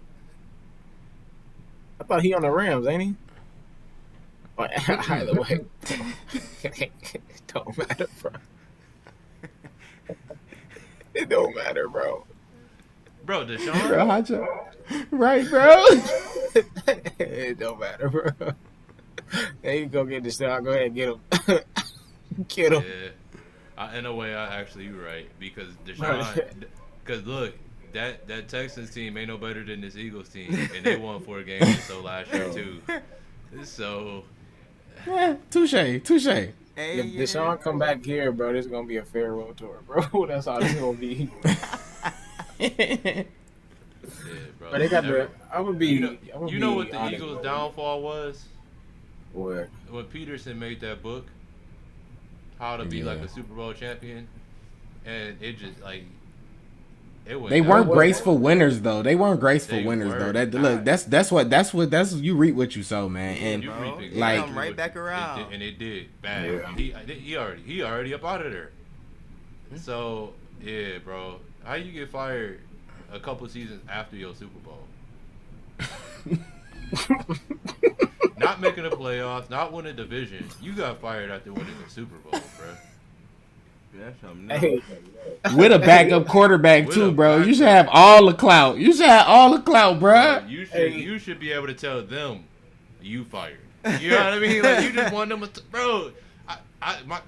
I thought he on the Rams, ain't he? Either way, don't matter, bro. It don't matter, bro. Bro, Deshaun. Bro, Huncho. Right, bro. It don't matter, bro. There you go, get Deshaun. Go ahead and get him. Get him. Yeah. In a way, you're right because Deshaun. Because look, that Texans team ain't no better than this Eagles team, and they won 4 games or so last year too. So. Yeah, touche. Hey, If Deshaun come back here, bro, this is gonna be a farewell tour, bro. That's all it's gonna be. Yeah, bro. But they got the. I would be. You know what the Eagles' downfall was? What? When Peterson made that book, How to Be Like a Super Bowl Champion, and it just like it went. They weren't graceful winners though. They weren't graceful winners though. That's what you reap what you sow, man. And like come right back around. And it did bad. Yeah. He already up out of there. So yeah, bro, how you get fired a couple seasons after your Super Bowl? Not making the playoffs, not winning a division. You got fired after winning the Super Bowl, bro. That's something. Hey. With a backup quarterback too, bro. You should have all the clout. Bro. You should be able to tell them you fired. You know what I mean? Like you just want them, bro.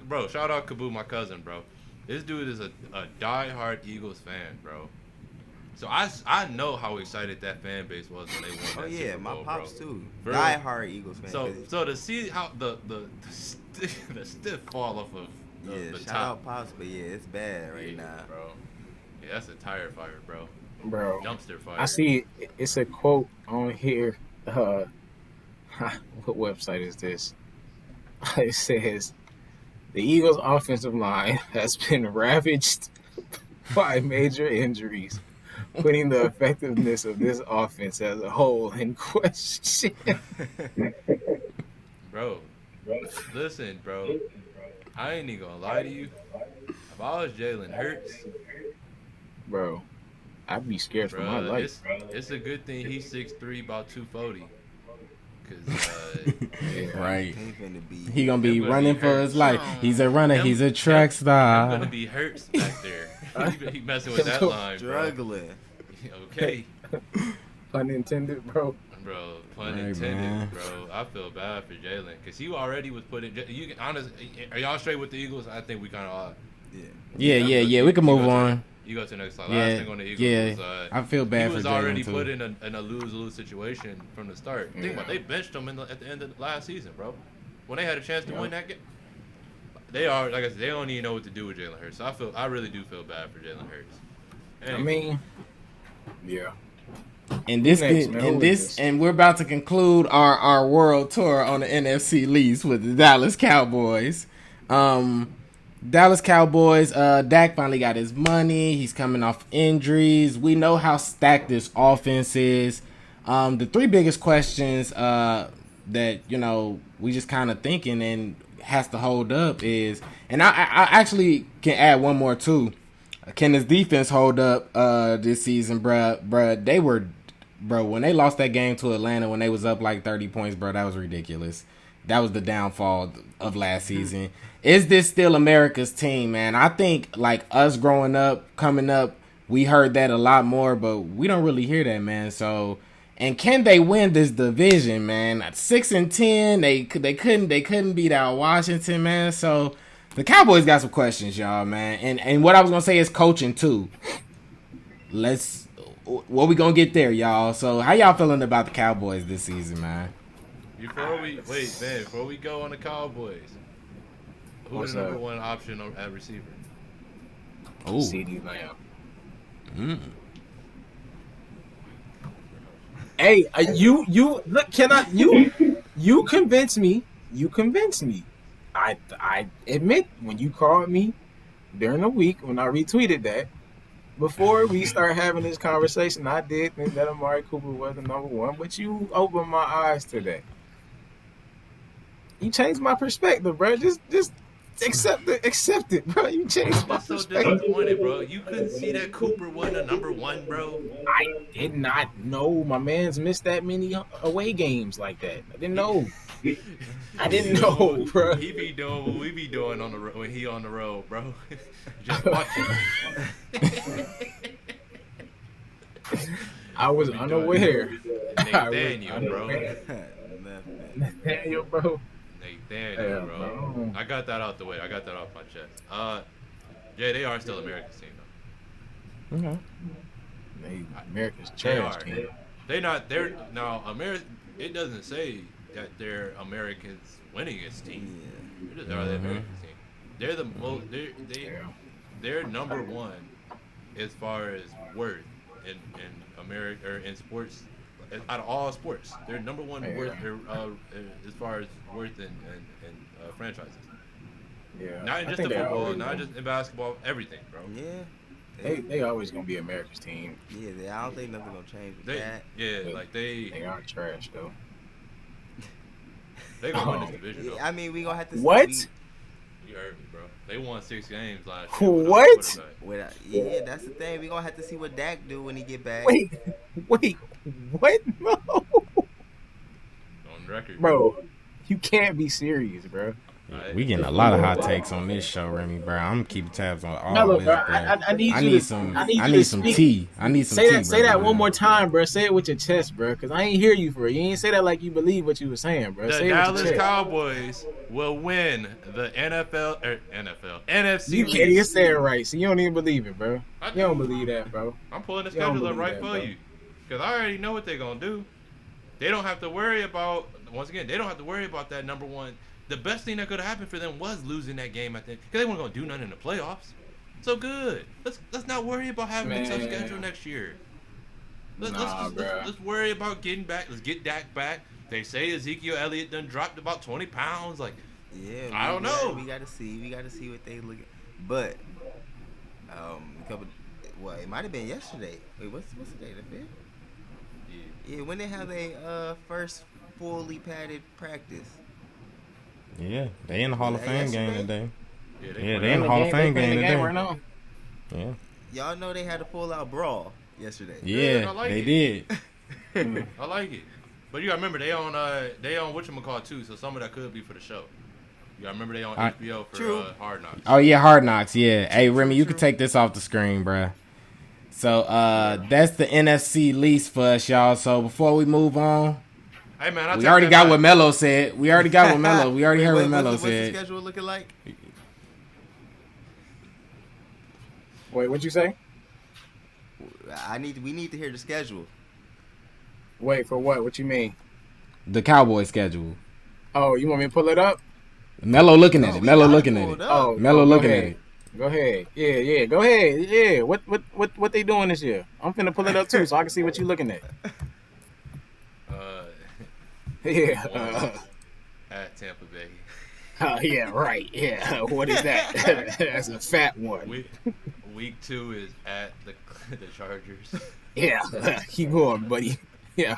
Bro, shout out Kaboo, my cousin, bro. This dude is a die-hard Eagles fan, bro. So I know how excited that fan base was when they won that Super Bowl, my pops bro. too. Bro. Die-hard Eagles fan. So to see how the stiff fall off of the shout top. out pops, but yeah, it's bad right now, bro. Yeah, that's a tire fire, bro. Bro, Dumpster fire. I see it's a quote on here. What website is this? It says the Eagles' offensive line has been ravaged by major injuries, putting the effectiveness of this offense as a whole in question. Bro, listen, bro. I ain't even gonna lie to you. If I was Jalen Hurts, Bro, I'd be scared for my bro, life. it's a good thing he's 6'3", about 240. Cause Yeah. Right. He finna be. He gonna be Them gonna running be for hurt. his life. He's a runner. He's a track I'm star. gonna be Hurts back there. He messing with that line, bro. Struggling. Okay. Pun intended, bro. Bro, pun Hey, intended, man. bro. I feel bad for Jalen because he already was put in. You can honest. Are y'all straight with the Eagles? I think we kind of are. Yeah. We can move on. You go to the next slide. Yeah, Last thing on the Eagles yeah. was I feel bad he for was Jalen already too. put in a lose-lose situation from the start. Think about it, they benched him at the end of the last season, bro. When they had a chance to win that game, they are like I said. They don't even know what to do with Jalen Hurts. So I really do feel bad for Jalen Hurts. I mean, yeah. And this, Next, man. Who is this? and we're about to conclude our world tour on the NFC Least with the Dallas Cowboys. Dallas Cowboys. Dak finally got his money. He's coming off injuries. We know how stacked this offense is. The three biggest questions that we just kind of thinking and has to hold up is, and I actually can add one more too. Can this defense hold up this season, bruh? They were, when they lost that game to Atlanta when they was up like 30 points, bro, that was ridiculous. That was the downfall of last season. Is this still America's team, man? I think like us growing up, coming up, we heard that a lot more, but we don't really hear that, man. So, and can they win this division, man? At 6-10, they couldn't beat out Washington, man. So the Cowboys got some questions, y'all, man. And what I was gonna say is coaching too. What we gonna get there, y'all? So how y'all feeling about the Cowboys this season, man? Before we go on the Cowboys, who's the number one option at receiver? Oh, CeeDee Lamb. Hey, you look? You convince me. You convince me. I admit when you called me during the week when I retweeted that. Before we start having this conversation, I did think that Amari Cooper was the number one, but you opened my eyes to that. You changed my perspective, bro. Just accept it, bro. You changed my I'm so perspective. disappointed, bro. You couldn't see that Cooper wasn't a number one, bro. I did not know my man's missed that many away games like that. I didn't know. I didn't know, bro. He be doing what we be doing on the road when he on the road, bro. Just watching. I was unaware. Nathaniel, bro. Nathaniel, bro. Nathaniel, bro. I got that out the way. I got that off my chest. Yeah, they are still America's team, though. Okay. America's trash team. They're now America. It doesn't say that they're America's winningest team. They're just the America's team. They're the most. They're number one as far as worth in America or in sports. Out of all sports, they're number one worth as far as worth in franchises. Yeah. Not just in football, not just in basketball, everything, bro. Yeah. They always gonna be America's team. Yeah, I don't think nothing gonna change with that. Yeah, but they are trash though. They gonna win this division though. I mean, we gonna have to. What? You heard me, bro. They won 6 games last year. What? Yeah, that's the thing. We gonna have to see what Dak do when he get back. Wait, what? No. On record, bro. You can't be serious, bro. We getting a lot of hot takes on this show, Remy, bro. I'm keeping tabs on all Melo, this, bro. bro. I need some tea. I need some tea. Say that one more time, bro. Say it with your chest, bro. Cause I ain't hear you for it. You ain't say that like you believe what you were saying, bro. The say Dallas it with your chest. Cowboys will win the NFC You Least. can't even say it right, so you don't even believe it, bro. You don't believe that, bro. I'm pulling the You don't schedule up believe right that, for bro. you, cause I already know what they're gonna do. They don't have to worry about. Once again, they don't have to worry about that number one. The best thing that could have happened for them was losing that game at the end, because they weren't gonna do nothing in the playoffs. So good. Let's not worry about having a tough schedule next year. Let's worry about getting back. Let's get Dak back. They say Ezekiel Elliott done dropped about 20 pounds. Like, Yeah, I don't know. We gotta see. We gotta see what they look at. But a couple. Well, it might have been yesterday. Wait, what's the day? The 5th? Yeah, when they have their first fully padded practice. Yeah, they in the Hall of Fame game today. Yeah, they in the Hall of Fame game today. Right now. Yeah. Y'all know they had a full out brawl yesterday. Yeah, like they it. did. I like it. But you gotta remember they on whatchamacallit too, so some of that could be for the show. You gotta remember they on HBO for Hard Knocks. Oh yeah, Hard Knocks. Yeah. Hey Remy, you can take this off the screen, bruh. So that's the NFC Least for us, y'all. So before we move on, hey man, we already got what Melo said. We already heard what Melo said. What's the schedule looking like? Wait, what'd you say? We need to hear the schedule. Wait, for what? What you mean? The Cowboy schedule. Oh, you want me to pull it up? Melo looking at it. Melo looking at it. Oh, Melo looking at it. Go ahead. Yeah. Go ahead. Yeah. What they doing this year? I'm finna pull it up too, so I can see what you looking at. Yeah. At Tampa Bay. Oh yeah, right. Yeah. What is that? That's a fat one. Week 2 is at the Chargers. Yeah. Keep going, buddy. Yeah.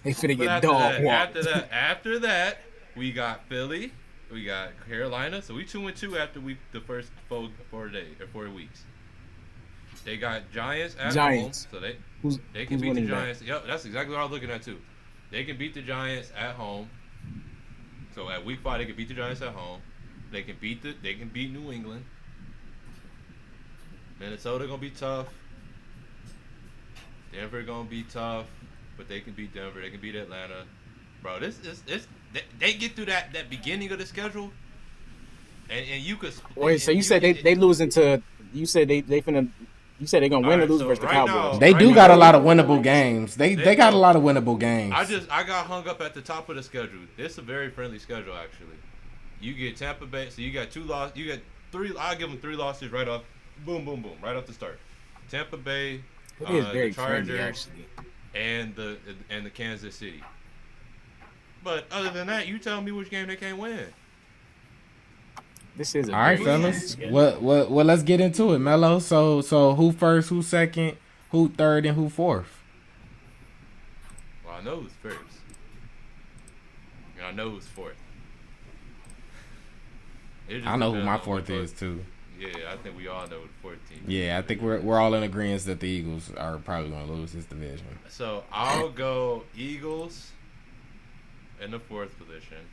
They finna get dog walked. After that, we got Philly, we got Carolina. So we 2-2 after the first 4 weeks. They got Giants at home, so they can beat the Giants. Yep, that's exactly what I was looking at too. They can beat the Giants at home. So at week 5, they can beat the Giants at home. They can beat New England. Minnesota gonna be tough. Denver gonna be tough, but they can beat Denver. They can beat Atlanta. Bro, they get through that beginning of the schedule, and you could. Wait, so you said they losing to? You said they finna. You said they gonna win or lose versus the Cowboys. They do got a lot of winnable games. They got a lot of winnable games. I got hung up at the top of the schedule. It's a very friendly schedule actually. You get Tampa Bay, so you got 2 losses. You got 3. I'll give them 3 losses right off. Boom, boom, boom, right off the start. Tampa Bay, it is very the Chargers, friendly actually, and the Kansas City. But other than that, you tell me which game they can't win. This is all right, fellas. Well, let's get into it, Melo. So who first, who second, who third, and who fourth? Well, I know who's first, and I know who's fourth. I know who my fourth is too. Yeah, I think we all know the 14. Yeah, I think we're all in agreement that the Eagles are probably going to lose this division. So I'll go Eagles in the 4th position.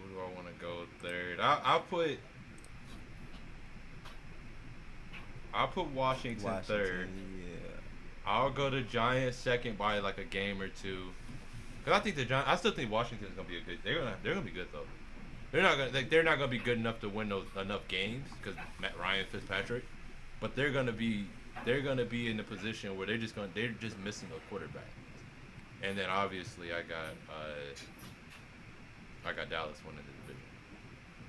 Who do I want to go third? I'll put Washington third. Yeah. I'll go to Giants second by like a game or 2. Cause I think I still think Washington's gonna be a good. They're gonna be good though. They're not gonna be good enough to win enough games because Ryan Fitzpatrick, but they're gonna be in a position where they're just missing a quarterback. And then obviously I got Dallas winning the division.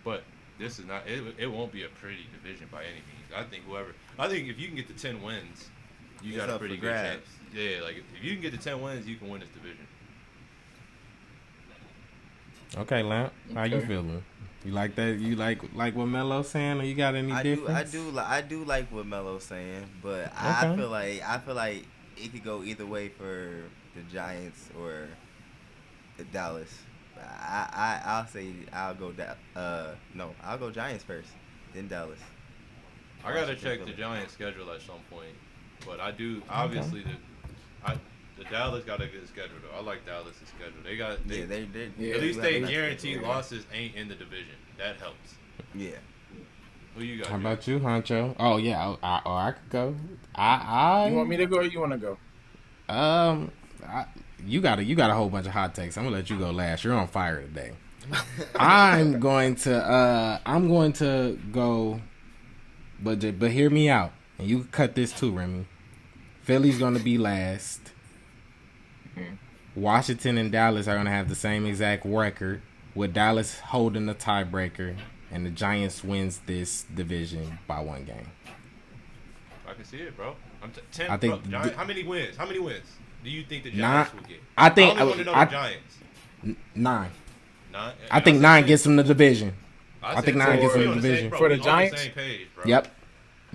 But this is not. It won't be a pretty division by any means. I think if you can get to 10 wins, you got a pretty good chance. Yeah, like if you can get to 10 wins, you can win this division. Okay, Lamp. How you feeling? You like that? You like what Melo's saying, or you got any difference? I do like what Melo's saying, but okay. I feel like it could go either way for the Giants or the Dallas. I'll go Giants first, then Dallas. I gotta check the Giants schedule at some point, but I do obviously the Dallas got a good schedule though. I like Dallas' schedule. At least they guarantee losses ain't in the division. That helps. Yeah. Who you got? How about you, Huncho? Oh yeah, I could go. You want me to go or you want to go? You got a whole bunch of hot takes. I'm gonna let you go last. You're on fire today. I'm going to go, but hear me out, and you can cut this too, Remy. Philly's gonna be last. Washington and Dallas are going to have the same exact record, with Dallas holding the tiebreaker, and the Giants wins this division by 1 game. I can see it, bro. 10. I think. How many wins? do you think the Nine. Giants will get? I think I only want to know the Giants. 9. 9. I think 9 gets them the division. I think 9 gets them the the division. For the On Giants? the same page, bro.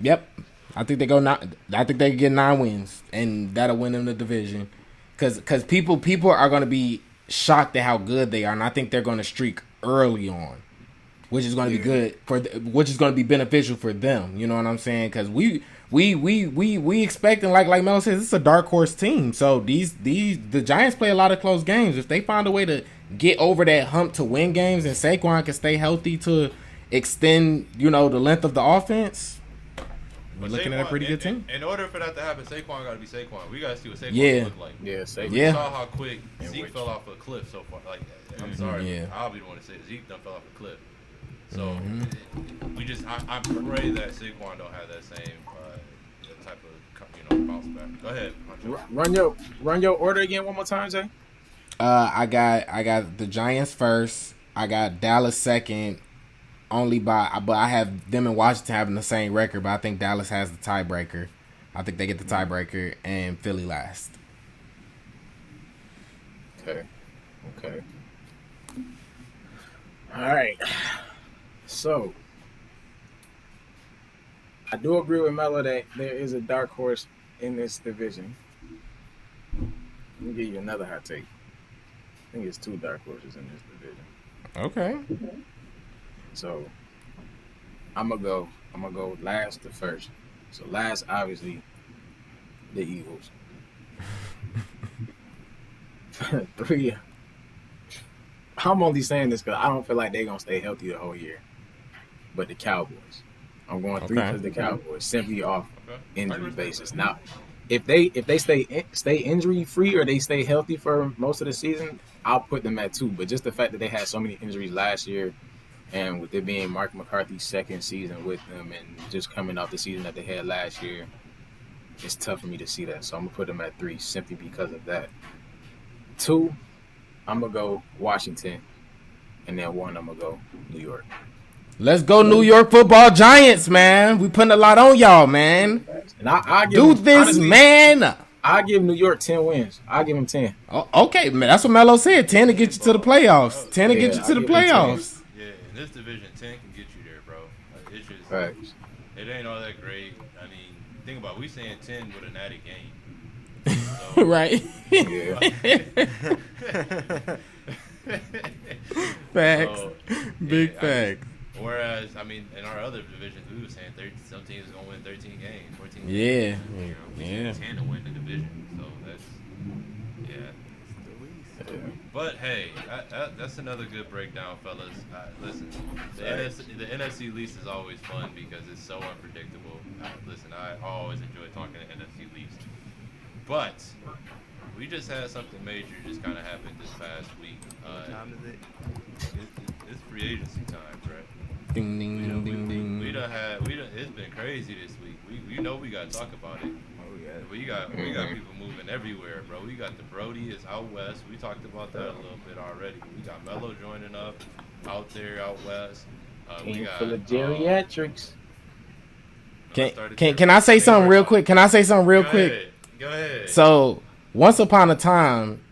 Yep. I think they go 9. I think they get 9 wins, and that'll win them the division. Because people are going to be shocked at how good they are, and I think they're going to streak early on, which is going to be good which is going to be beneficial for them. You know what I'm saying? Because we expecting like Melo says, it's a dark horse team. So the Giants play a lot of close games. If they find a way to get over that hump to win games, and Saquon can stay healthy to extend, the length of the offense, we're looking at a pretty good team. In order for that to happen, Saquon got to be Saquon. We got to see what Saquon look like. Yeah, Saquon. We saw how quick Zeke fell off a cliff so far. Like, I'm sorry, I'll be the one to say it. Zeke done fell off a cliff. So we just, I pray that Saquon don't have that same type of bounce back. Go ahead, Huncho. Run your order again one more time, Jay. I got the Giants first. I got Dallas second. But I have them and Washington having the same record, but I think Dallas has the tiebreaker. I think they get the tiebreaker, and Philly last. Okay. All right. So, I do agree with Melo that there is a dark horse in this division. Let me give you another hot take. I think it's 2 dark horses in this division. Okay. So I'm gonna go last to first. So last, obviously, the Eagles. 3. I'm only saying this because I don't feel like they're gonna stay healthy the whole year. But the Cowboys, I'm going 3 for the Cowboys, simply off injury basis. Now, if they stay injury free or they stay healthy for most of the season, I'll put them at 2. But just the fact that they had so many injuries last year, and with it being Mark McCarthy's second season with them, and just coming off the season that they had last year, it's tough for me to see that. So I'm going to put them at 3 simply because of that. 2, I'm going to go Washington. And then 1, I'm going to go New York. Let's go New York Football Giants, man. We putting a lot on y'all, man. And I do this, honestly, man. I give New York 10 wins. I give them 10. Oh, okay, man. That's what Melo said. 10 to get you to the playoffs. 10 to get you to the playoffs. This division, 10 can get you there, bro. It's just, it ain't all that great. I mean, think about it. We saying 10 with an added game. So, right. Facts. Big facts. Whereas, I mean, in our other divisions, we were saying some teams are going to win 13 games, 14 games. Yeah. We need 10 to win the division. So that's, But hey, that's another good breakdown, fellas. Listen, the NFC Least is always fun because it's so unpredictable. Listen, I always enjoy talking to NFC Least. But we just had something major just kind of happen this past week. What time is it? It's free agency time, right? Ding ding ding ding ding. It's been crazy this week. We know we gotta talk about it. We got people moving everywhere, bro. We got the Brody is out west. We talked about that a little bit already. We got Melo joining up out there out west. We got full of geriatrics. Can I say something real quick? Go ahead. So once upon a time,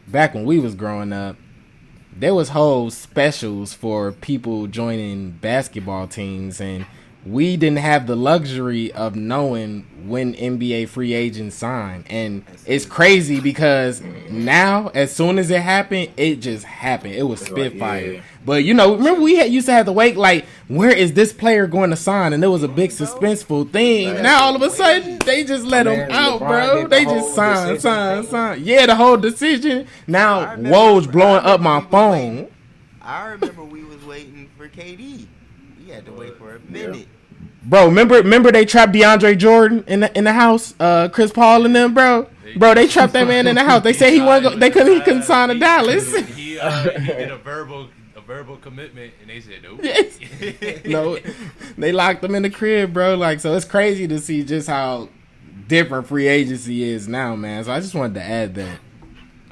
back when we was growing up, there was whole specials for people joining basketball teams, and we didn't have the luxury of knowing when NBA free agents sign. And it's crazy because now, as soon as it happened, it just happened. It was spitfire. Yeah. But, remember we used to have to wait, like, where is this player going to sign? And it was a big suspenseful thing. Now, all of a sudden, they just let him out, bro. They just sign. Yeah, the whole decision. Now, Woj blowing up my phone. I remember we was waiting for KD. We had to wait for a minute. Yeah. Bro, remember they trapped DeAndre Jordan in the house, Chris Paul and them, bro. They trapped that man in the house. They said he couldn't sign to Dallas. He did a verbal commitment, and they said nope. Yes. No, they locked him in the crib, bro. Like, so it's crazy to see just how different free agency is now, man. So I just wanted to add that.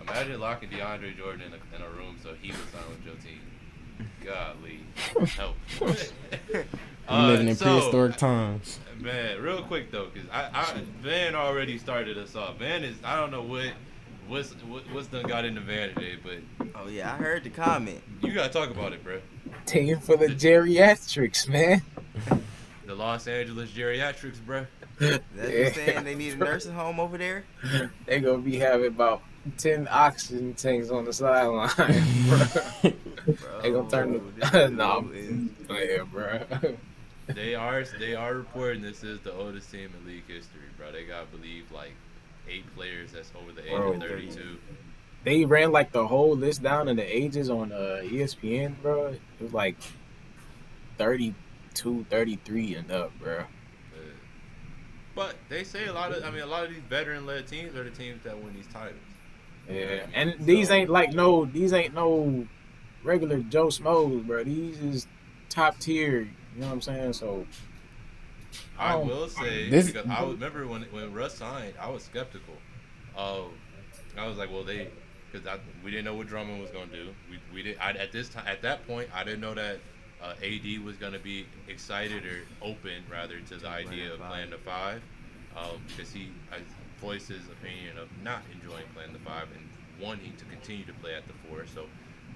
Imagine locking DeAndre Jordan in a room so he would sign with your team. Golly, help. We living in So, prehistoric times. man, real quick though, because Van already started us off. Van is, I don't know what's done got into Van today, but Oh yeah, I heard the comment. you gotta talk about it, bro. Team for the geriatrics, man. The Los Angeles geriatrics, bro. That's what saying they need a nursing home over there. They gonna be having about 10 oxygen tanks on the sideline, bro. Bro, They gonna turn this the dude no, is- yeah, bro. They are reporting this is the oldest team in league history, bro. They got, I believe, like 8 players that's over the age Bro. of 32. They ran like the whole list down in the ages on ESPN, bro. It was like 32, 33 and up, bro. But they say a lot of these veteran-led teams are the teams that win these titles. Yeah, and these ain't no regular Joe Schmoes, bro. These is top tier. You know what I'm saying? So I will say, because I remember when Russ signed, I was skeptical. I was like, well, we didn't know what Drummond was gonna do. We did at that point, I didn't know that AD was gonna be excited or open rather to the idea of playing the 5, because he voiced his opinion of not enjoying playing the 5 and wanting to continue to play at the 4. So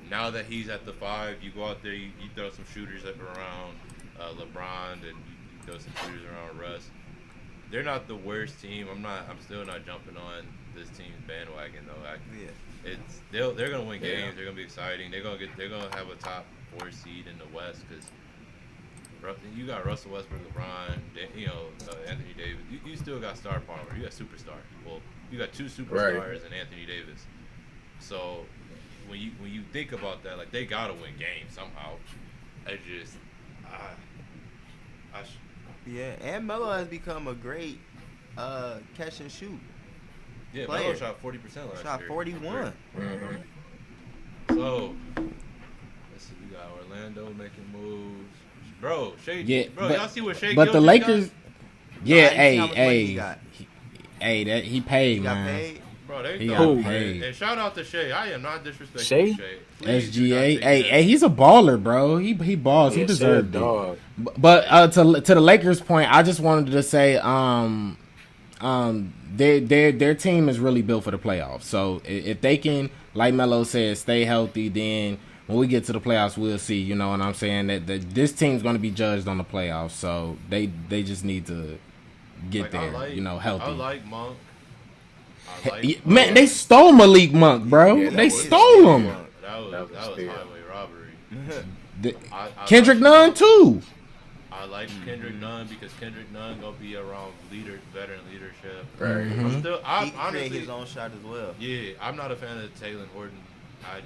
now that he's at the 5, you go out there, you throw some shooters up around LeBron, and you throw some shooters around Russ. They're not the worst team. I'm still not jumping on this team's bandwagon though. They're gonna win games. They're gonna be exciting. They're gonna have a top 4 seed in the West because you got Russell Westbrook, LeBron, Anthony Davis. You still got star power. You got superstar. Well, you got 2 superstars and Anthony Davis. So when you think about that, like, they gotta win games somehow. Yeah, and Melo has become a great catch and shoot. Yeah, player. Melo shot 40% last year. Shot 41. So let's see, we got Orlando making moves. Bro, Shea. Yeah, bro, y'all see what Shea? But the Lakers. Yeah, I didn't see how much money he got. that he paid, He got man. paid. Bro, they He throw got him, paid. and shout out to Shea. I am not disrespecting Shay? Shea. Please do not SGA. take that. Hey, he's a baller, bro. He balls. He deserved it. dog. But to the Lakers' point, I just wanted to say, their team is really built for the playoffs. So if they can, like Melo said, stay healthy, then when we get to the playoffs, we'll see. You know what I'm saying? That this team's going to be judged on the playoffs. So they just need to get there. Healthy. I like Monk. Man, they stole Malik Monk, bro. Yeah, they was- stole him. That was steal. highway robbery. I Kendrick like- Nunn too. I like Kendrick Nunn because Kendrick Nunn gonna be around veteran leadership. Right. He can create his own shot as well. Yeah, I'm not a fan of Taylor Horton. I'm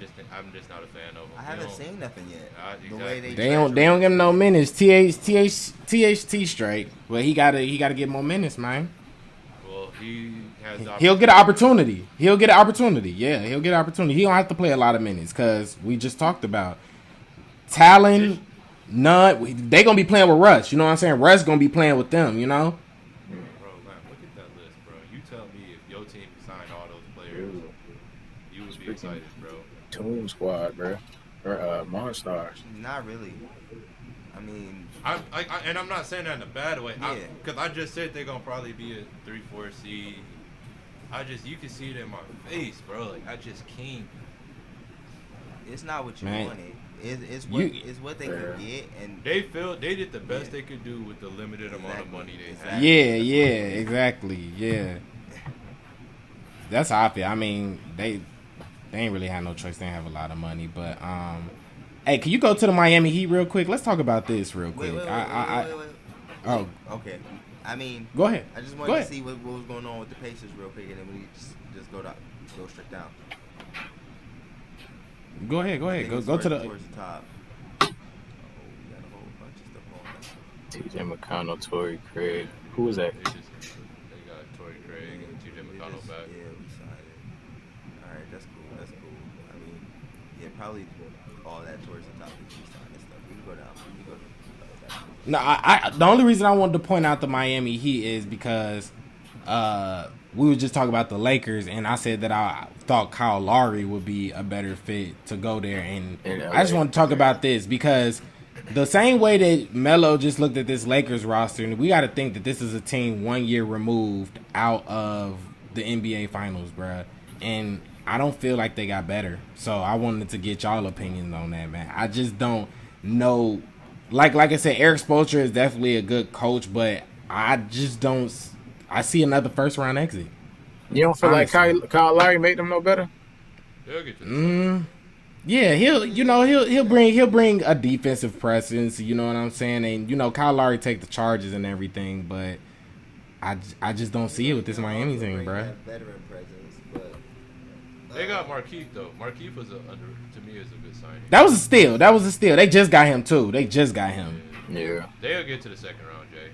just not a fan of him. I haven't seen nothing yet. The Exactly. way They don't give him no minutes. THT straight. Well, he gotta get more minutes, man. Well, he has. He'll get an opportunity. Yeah, he'll get an opportunity. He don't have to play a lot of minutes because we just talked about Talon. None. They gonna be playing with Russ. You know what I'm saying? Russ gonna be playing with them. You know. Bro, man, look at that list, bro. You tell me if your team signed all those players, you would be excited, bro. Toon Squad, bro. Or Monstars. Not really. I mean, And I'm not saying that in a bad way. Yeah. Because I just said they're gonna probably be a 3-4 seed. You can see it in my face, bro. Like, I just can't. it's not what you Man. wanted. It's what they could get, and They did the best they could do with the limited amount of money they had. Yeah, exactly. Yeah. That's how I feel. I mean, they ain't really have no choice. They have a lot of money, but hey, can you go to the Miami Heat real quick? Let's talk about this real quick. wait. Oh, Okay. I mean, go ahead. I just Go wanted to ahead. see what was going on with the Pacers real quick, and then we just go straight down. Go ahead. Go to the. towards the top. Oh, we got a whole bunch of stuff on there. TJ McConnell, Torrey Craig. Who was that? They got Torrey Craig and TJ McConnell back. Yeah, we signed it. All right, that's cool. I mean, yeah, probably all that towards the top is we signed and stuff. We can go down. No, I the only reason I wanted to point out the Miami Heat is because we were just talking about the Lakers, and I said that I thought Kyle Lowry would be a better fit to go there, and I just want to talk about this because the same way that Melo just looked at this Lakers roster, and we got to think that this is a team 1 year removed out of the NBA Finals, bruh. And I don't feel like they got better. So I wanted to get y'all opinions on that, man. I just don't know. Like I said, Eric Spoelstra is definitely a good coach, but I just don't. I see another first round exit. You don't feel Honestly. like Kyle Lowry made them no better? They'll get to the Yeah, he'll bring a defensive presence. You know what I'm saying? And Kyle Lowry take the charges and everything, but I just don't see it with this Miami team, bro. Veteran presence, but They got Markeith though. Markeith was to me is a good signing. That was a steal. They just got him too. Yeah. They'll get to the second round, Jay.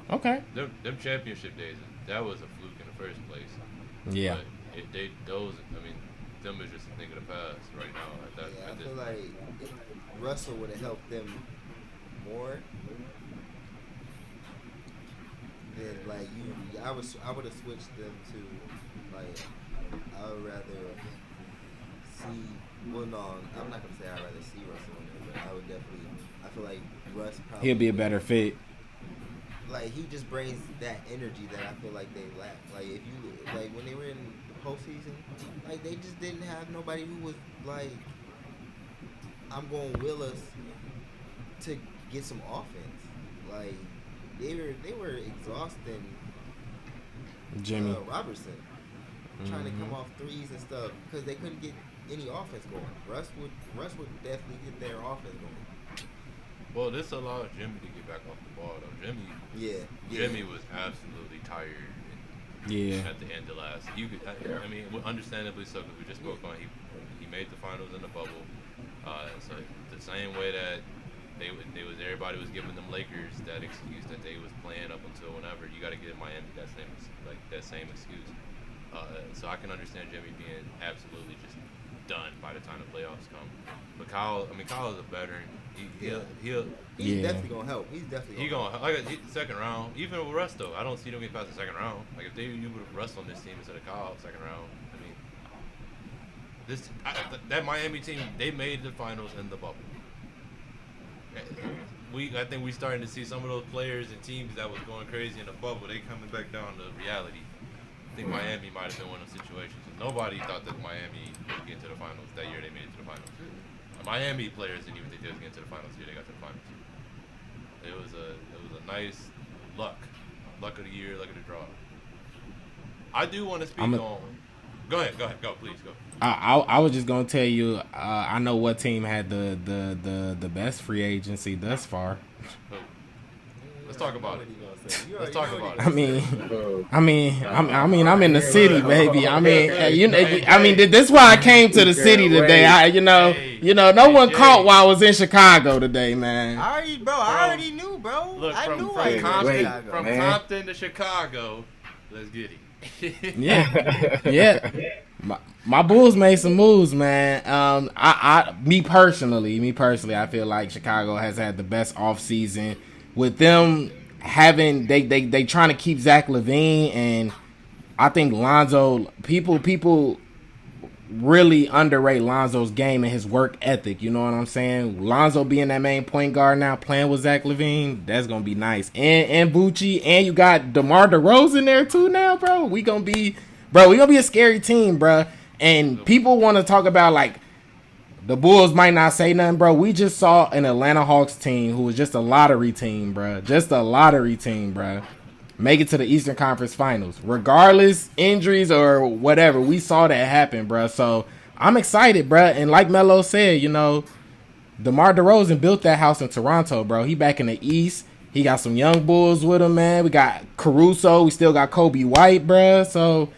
Okay. Them championship days, that was a fluke in the first place. Yeah. But them is just a thing of the past right now. I feel like if Russell would have helped them more, then I would have switched them to I would rather see. Well, no, I'm not gonna say I'd rather see Russell in there, but I would definitely. I feel like Russ probably He'll be a better fit. He just brings that energy that I feel like they lack. If you when they were in the postseason, they just didn't have nobody who was I'm going to will us to get some offense. They were exhausting Jimmy. Robertson trying to come off threes and stuff because they couldn't get any offense going. Russ would definitely get their offense going. Well, this allowed Jimmy to get back off the ball though. Jimmy was absolutely tired. At the end of last, I mean, understandably so, because we just spoke on he made the finals in the bubble. So the same way that everybody was giving them Lakers that excuse that they was playing up until whenever, you got to give Miami that same excuse. So I can understand Jimmy being absolutely just done by the time the playoffs come. But Kyle is a veteran. He's definitely gonna help. He's definitely gonna help. Second round. Even with Russ though, I don't see them get past the second round. If you would have Russ on this team instead of Kyle second round, that Miami team, they made the finals in the bubble. I think we starting to see some of those players and teams that was going crazy in the bubble. They coming back down to reality. I think Miami might have been one of those situations. Nobody thought that Miami would get to the finals that year. They made it to the finals. Miami players didn't even think they was getting to the finals. Year they got to the finals. It was a nice luck of the year, luck of the draw. I do want to speak on. Go ahead, please go. I was just gonna tell you. I know what team had the best free agency thus far. Let's talk about it. Let's talk about it. I'm in the city, baby. This is why I came to the city today. No one caught while I was in Chicago today, man. I already knew, bro. Look, from Compton to Chicago, let's get it. Yeah. My Bulls made some moves, man. Me personally, I feel like Chicago has had the best offseason. With them having they trying to keep Zach LaVine, and I think Lonzo people really underrate Lonzo's game and his work ethic. You know what I'm saying? Lonzo being that main point guard now, playing with Zach LaVine, that's gonna be nice. And Bucci, and you got DeMar DeRozan there too now, bro. We gonna be a scary team, bro. And people want to talk about the Bulls might not say nothing, bro. We just saw an Atlanta Hawks team who was just a lottery team, bro. Make it to the Eastern Conference Finals. Regardless, injuries or whatever, we saw that happen, bro. So I'm excited, bro. And like Melo said, DeMar DeRozan built that house in Toronto, bro. He back in the East. He got some young Bulls with him, man. We got Caruso. We still got Kobe White, bro. So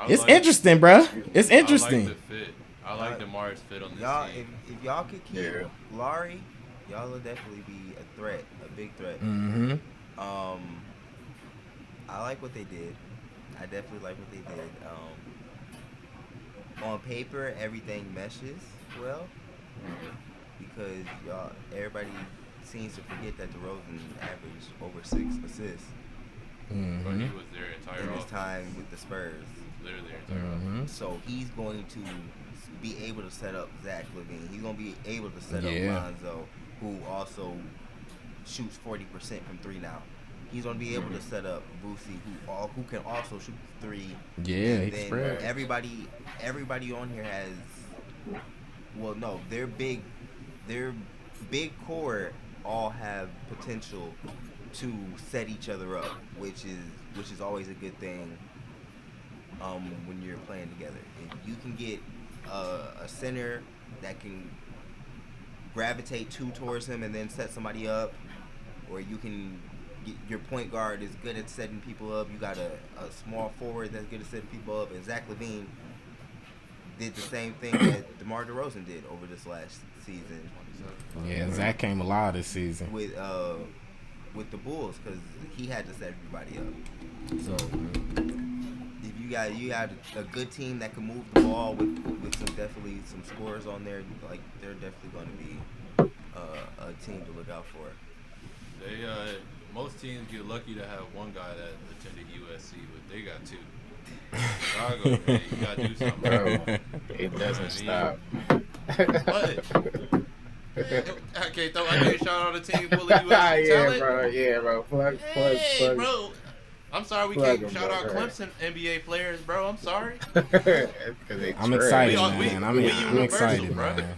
it's interesting, bro. It's interesting. I like the fit. I like DeMar's fit on this team. If y'all could keep Laurie, y'all will definitely be a big threat. Mm-hmm. I like what they did. I definitely like what they did. On paper, everything meshes well because everybody seems to forget that DeRozan averaged over 6 assists. Mm-hmm. But he was their entire in his time with the Spurs. Literally their entire So he's going to be able to set up Zach LaVine. He's gonna be able to set up Lonzo, who also shoots 40% from three now. He's gonna be able to set up Boosie, who can also shoot three. Yeah, and he's then everybody on here has. Well, no, their big core all have potential to set each other up, which is always a good thing. When you're playing together, if you can get a center that can gravitate towards him and then set somebody up, or you can get your point guard is good at setting people up. You got a small forward that's good at setting people up, and Zach LaVine did the same thing that DeMar DeRozan did over this last season. Yeah, Zach came alive this season with the Bulls because he had to set everybody up. So if you got a good team that can move the ball with definitely some scorers on there, like they're definitely going to be a team to look out for. They most teams get lucky to have one guy that attended USC, but they got two. Chicago, man, you gotta do something, bro. It doesn't stop. What? I can't shout out a team full of USC talent. Yeah, bro. Plug. Bro. I'm sorry we can't shout out Clemson NBA players, bro. I'm sorry. I'm excited, man. I'm excited, man.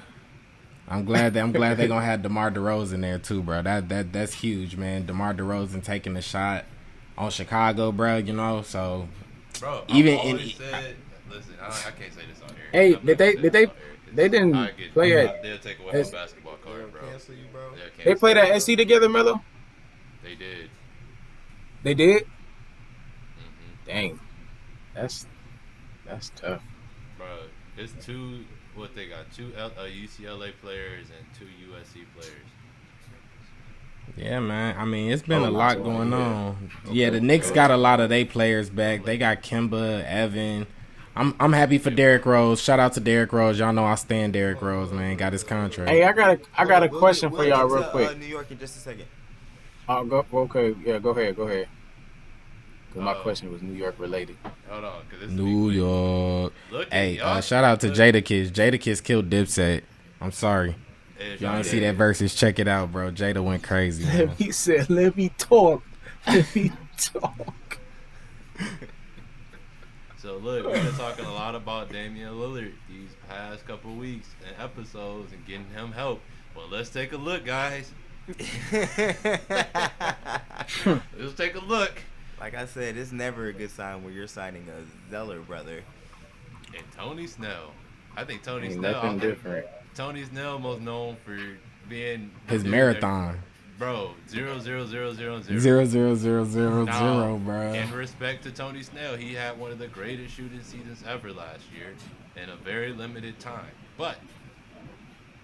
I'm glad they're gonna have DeMar DeRozan there too, bro. That's huge, man. DeMar DeRozan taking the shot on Chicago, bro. You know, so bro. Even listen, I can't say this on here. Hey, they didn't play at. They'll take away my basketball card, bro. Cancel you, bro. They played at SC together, Melo. They did. They did. Mm-hmm. Dang, that's tough. Bro, it's two. What they got? Two UCLA players and two USC players. Yeah, man. I mean, it's been a lot going on. Yeah, the Knicks got a lot of their players back. They got Kemba, Evan. I'm happy for Derrick Rose. Shout out to Derrick Rose. Y'all know I stand Derrick Rose, man. Got his contract. Hey, I got a question for y'all real quick. New York in just a second. Okay. Yeah, go ahead. Because my question was New York related. Hold on, because New York. Hey, shout out to Jadakiss. Jadakiss killed Dipset. I'm sorry. Y'all ain't see that versus. Check it out, bro. Jada went crazy. He said, "Let me talk. Let me talk." So look, we've been talking a lot about Damian Lillard these past couple weeks and episodes and getting him help. Well, let's take a look, guys. Let's take a look. Like I said, it's never a good sign when you're signing a Zeller brother. And Tony Snell. I think Tony Ain't Snell. nothing different. Tony Snell most known for being His marathon. Bro, 0-0-0-0-0. 0-0-0-0-0, bro. In respect to Tony Snell, he had one of the greatest shooting seasons ever last year in a very limited time. But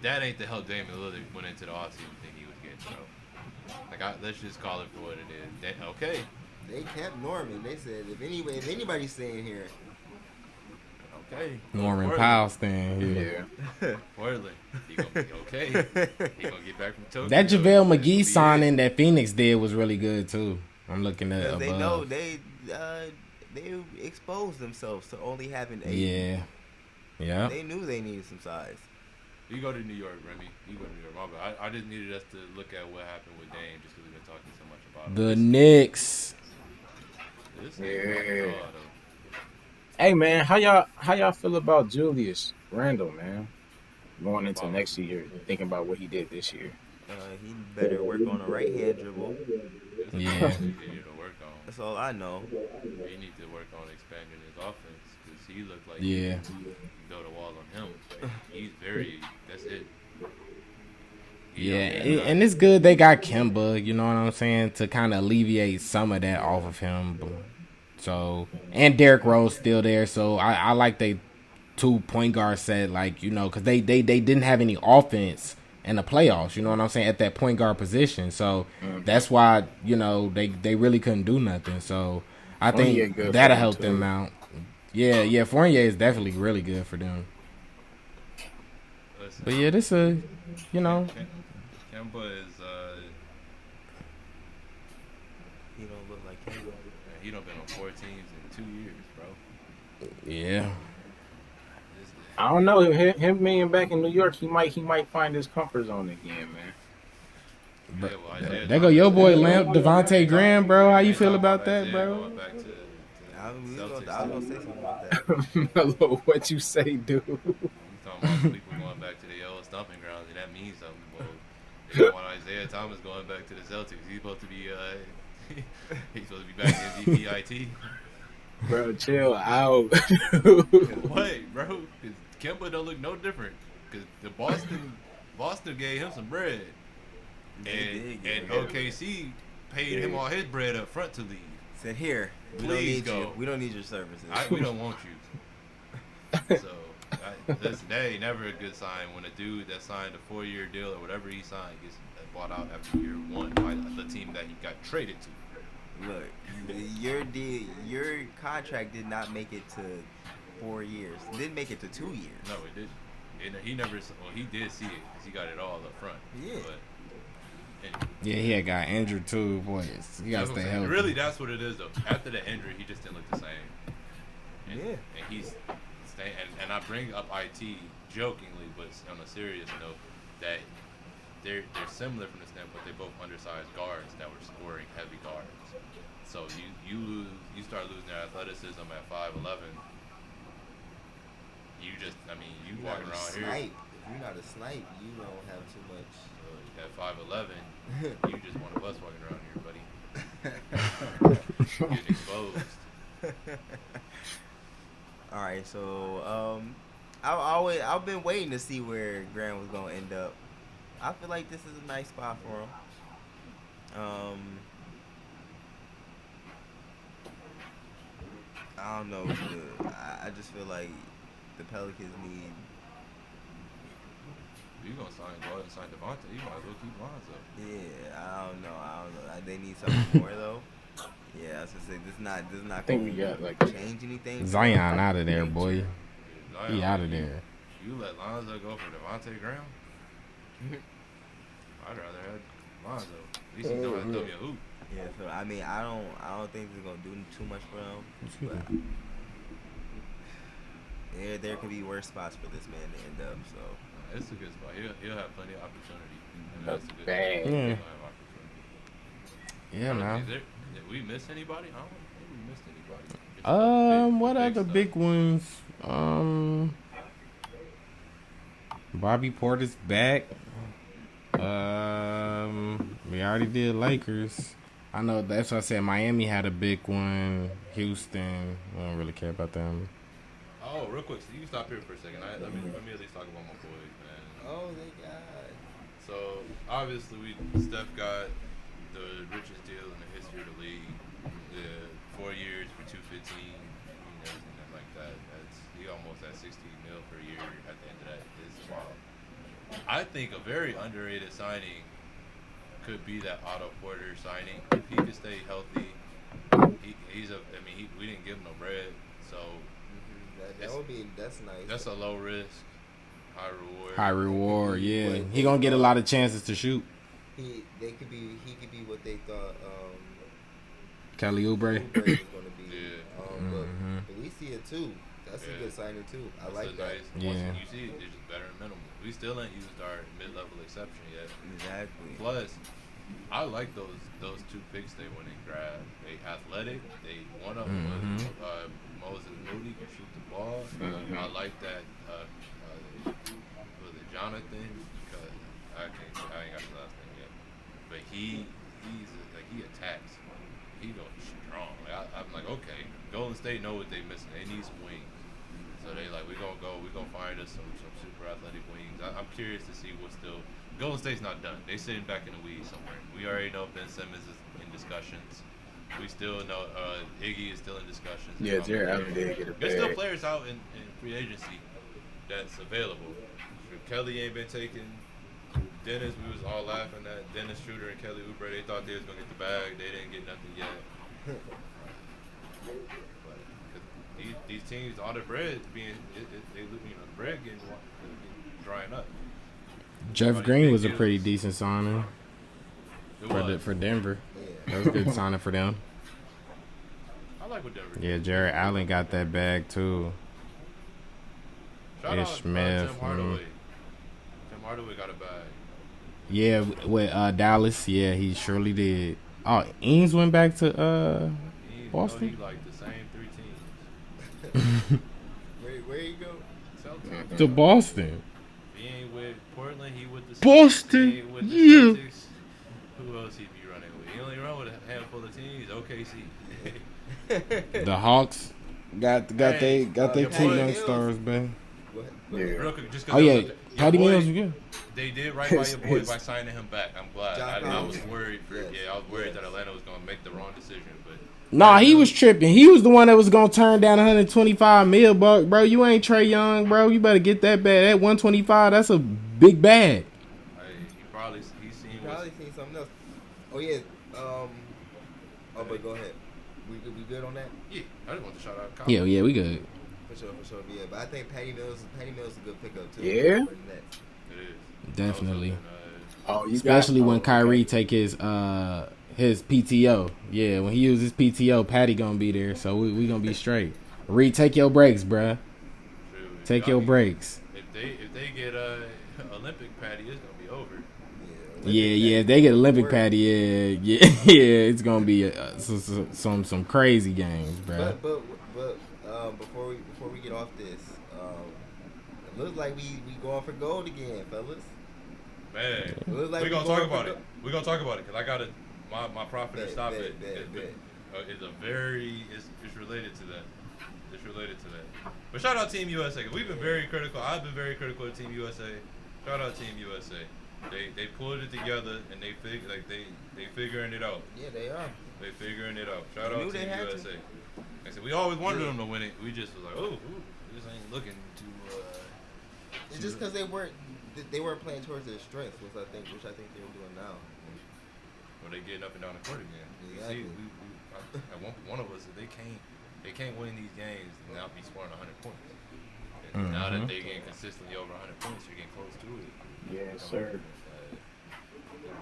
that ain't the help Damian Lillard went into the offseason think he was getting, bro. Like, let's just call it for what it is. Okay. They kept Norman. They said if anybody's staying here. Okay. Norman Powell staying here. Yeah. Portland. He gonna be okay. He gonna get back from Tokyo. That JaVale McGee signing that Phoenix did was really good too. I'm looking at above. They know they exposed themselves to only having 8. Yeah. Yeah. They knew they needed some size. You go to New York, Remy. You go to New York. My bad. I just needed us to look at what happened with Dame just because we've been talking so much about the Knicks. Yeah. Hey man, how y'all feel about Julius Randle, man? Going into next year, thinking about what he did this year. He better work on a right hand dribble. Yeah. He need to work on. That's all I know. He need to work on expanding his offense because he looked like Yeah. he built a wall on him. He's very. That's it. Yeah, and it's good they got Kemba, you know what I'm saying, to kind of alleviate some of that off of him. So, and Derrick Rose still there, so I like they 2 point guard set, like, you know, because they didn't have any offense in the playoffs, you know what I'm saying, at that point guard position. So that's why, you know, they really couldn't do nothing. So I think that'll help them out. Yeah, Fournier is definitely really good for them. Listen, but yeah, this you know. Kemba is He don't look like Kemba. he done been on 4 teams in 2 years, bro. Yeah. I don't know. Him being back in New York, he might find his comfort zone again, man. Yeah, well, Isaiah There go Thomas- your boy Lamp Devontae Graham, bro. How you They feel talking about that, Isaiah bro? Going back to I was Celtics. gonna say something about that. Melo, what you say, dude? You talking about people going back to the old stomping grounds, and that means something. Well, they talking about Isaiah Thomas going back to the Celtics. He's supposed to be he's supposed to be back in DPIT. Bro, chill out. What, bro? Because Kemba don't look no different. Because the Boston gave him some bread, and OKC paid him all his bread up front to leave. Said here, we don't Please need go. you. We don't need your services. We don't want you. So that ain't never a good sign when a dude that signed a 4-year deal or whatever he signed gets bought out after year 1 by the team that he got traded to. Look, your contract did not make it to 4 years. It didn't make it to 2 years. No, it didn't. He never. Well, he did see it because he got it all up front. Yeah. But Yeah, he had got injured too, boys. You gotta that's what I'm stay saying. healthy. Really, that's what it is though. After the injury, he just didn't look the same. And, Yeah. And he's staying. And I bring up IT jokingly, but on a serious note, that they're similar from the standpoint they both undersized guards that were scoring heavy guards. So you start losing your athleticism at 5'11". You walking around here. Snipe. If you're not a snipe, you don't have too much. At 5'11", you just one of us walking around here, buddy. Getting exposed. All right, so I've been waiting to see where Grant was gonna end up. I feel like this is a nice spot for him. I don't know. I just feel like the Pelicans need. You gonna go ahead and sign Devontae? You might as well keep Lonzo. Yeah, I don't know. They need something more though. Yeah, I was gonna say this is not I think we got like change anything. Zion out of there, boy. Zion, He out of there. You let Lonzo go for Devontae Graham? I'd rather have Lonzo. At least he's gonna throw me a hoop. Yeah, so I mean, I don't think it's gonna do too much for him. But there could be worse spots for this man to end up. So It's a good spot. He'll have plenty of opportunity. And that's a good bang. spot. Yeah. He'll have opportunity. Yeah, man. Did we miss anybody? I don't think we missed anybody. Just What other stuff. big ones? Bobby Porter's back. We already did Lakers. I know that's what I said. Miami had a big one. Houston, I don't really care about them. Oh, real quick, so you can stop here for a second. Let me at least talk about my boys, man. oh, they got. So obviously, Steph got the richest deal in the history of the league. 4 years for $215, everything like that. He almost at $60 million per year at the end of that. It's wild. I think a very underrated signing could be that Otto Porter signing. If he could stay healthy, we didn't give him no bread, so That's nice. that's a low risk, high reward. High reward, yeah. He gonna get a lot of chances to shoot. He could be what they thought Kelly Oubre. Oubre was gonna be. Yeah. But we see it too. That's a good signing too. I like that. Nice, Yeah. Once you see it, it's just better than minimal. We still ain't used our mid-level exception yet. Exactly. Plus, I like those 2 picks they went and grabbed. They athletic. One of them was Moses Moody, can shoot the ball. I like that. Was it Jonathan? Because I ain't got the last name yet. But he attacks. He goes strong. I'm like, okay, Golden State know what they missing. They need some wings. So they like, we're gonna find us some super athletic wings. I'm curious to see what's still. Golden State's not done. They sitting back in the weeds somewhere. We already know Ben Simmons is in discussions. We still know Iggy is still in discussions. Yeah, Jared Allen did get a There's still bag. players out in free agency that's available. Kelly ain't been taken. Dennis, we was all laughing at Dennis Schroeder and Kelly Oubre. They thought they was gonna get the bag. They didn't get nothing yet. But these teams, all the bread being, the bread getting drying up. Jeff Green was a pretty decent signing It was. for Denver. Yeah. That was a good signing for them. I like what Denver did. Yeah, Jared Allen got that bag too. Shout out Smith, Tim Hardaway. Tim Hardaway got a bag. Yeah, with Dallas. Yeah, he surely did. Oh, Eames went back to Boston. He like the same 3 teams. Where you go? Celtics. To Boston. He ain't with Portland. He with the Celtics. Boston. He ain't with the Yeah. Celtics. Who else he be running with? He only run with a handful of teams. OKC. The Hawks got Hey, they your 2 boy young Mills. stars, man. Yeah. Real quick, just 'cause Oh yeah, your Patty boy- Mills was good. They did right by your boy by signing him back. I'm glad. John I was Collins. worried. Yes. I was worried Yes. that Atlanta was gonna make the wrong decision, but Nah, he was tripping. He was the one that was gonna turn down 125 mil, bro. You ain't Trey Young, bro. You better get that bag. That 125, that's a big bag. he's seen You probably seen something else. Oh yeah. But go ahead. We good on that? Yeah, I just want to shout out Collins. Yeah, we good. For sure. Yeah, but I think Patty Mills is a good pickup too. Yeah? For the Nets. It is. Definitely. Oh, you Especially got, when Kyrie okay. take his PTO. Yeah, when he uses PTO, Patty gonna be there, so we gonna be straight. Reed, take your breaks, bruh. True. Take I your mean, breaks. If they get Olympic Patty, it's gonna be over. Yeah. If they get Olympic Patty, yeah. It's gonna be some crazy games, bruh. But before we get off this, it looks like we going for gold again, fellas. Man, It looks like we're gonna going talk for about it. We're gonna talk about it because I got my profit to Bet, stop bet, it. bet, bet. It's related to that. It's related to that. But shout out Team USA. 'Cause we've been very critical. I've been very critical of Team USA. Shout out Team USA. They pulled it together and they figuring it out. Yeah, they are. They figuring it out. Shout They out knew they Team had to. USA. Like I said, we always wanted them to win it. We just was like, oh, this ain't looking too. It's just because they weren't playing towards their strengths, which I think they were doing now. Or they getting up and down the court again. Exactly. You see, one of us, they can't win these games and not be scoring 100 points. And now that they're getting consistently over 100 points, you're getting close to it. Yes, sir.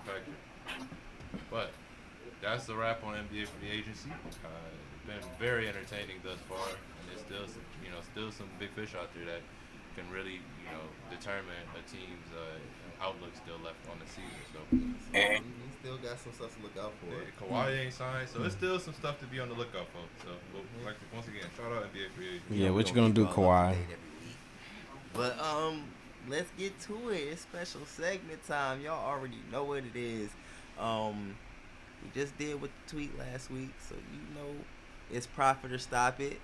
Factor. But that's the wrap on NBA free agency. It's been very entertaining thus far, and there's still some big fish out there that can really determine a team's outlook still left on the season. So He still got some stuff to look out for. Kawhi ain't signed, so there's still some stuff to be on the lookout for. So once again, shout out NBA free agency. Yeah, what you gonna do, Kawhi? But let's get to it. It's special segment time. Y'all already know what it is. We just did with the tweet last week, so it's Profit or Stop It,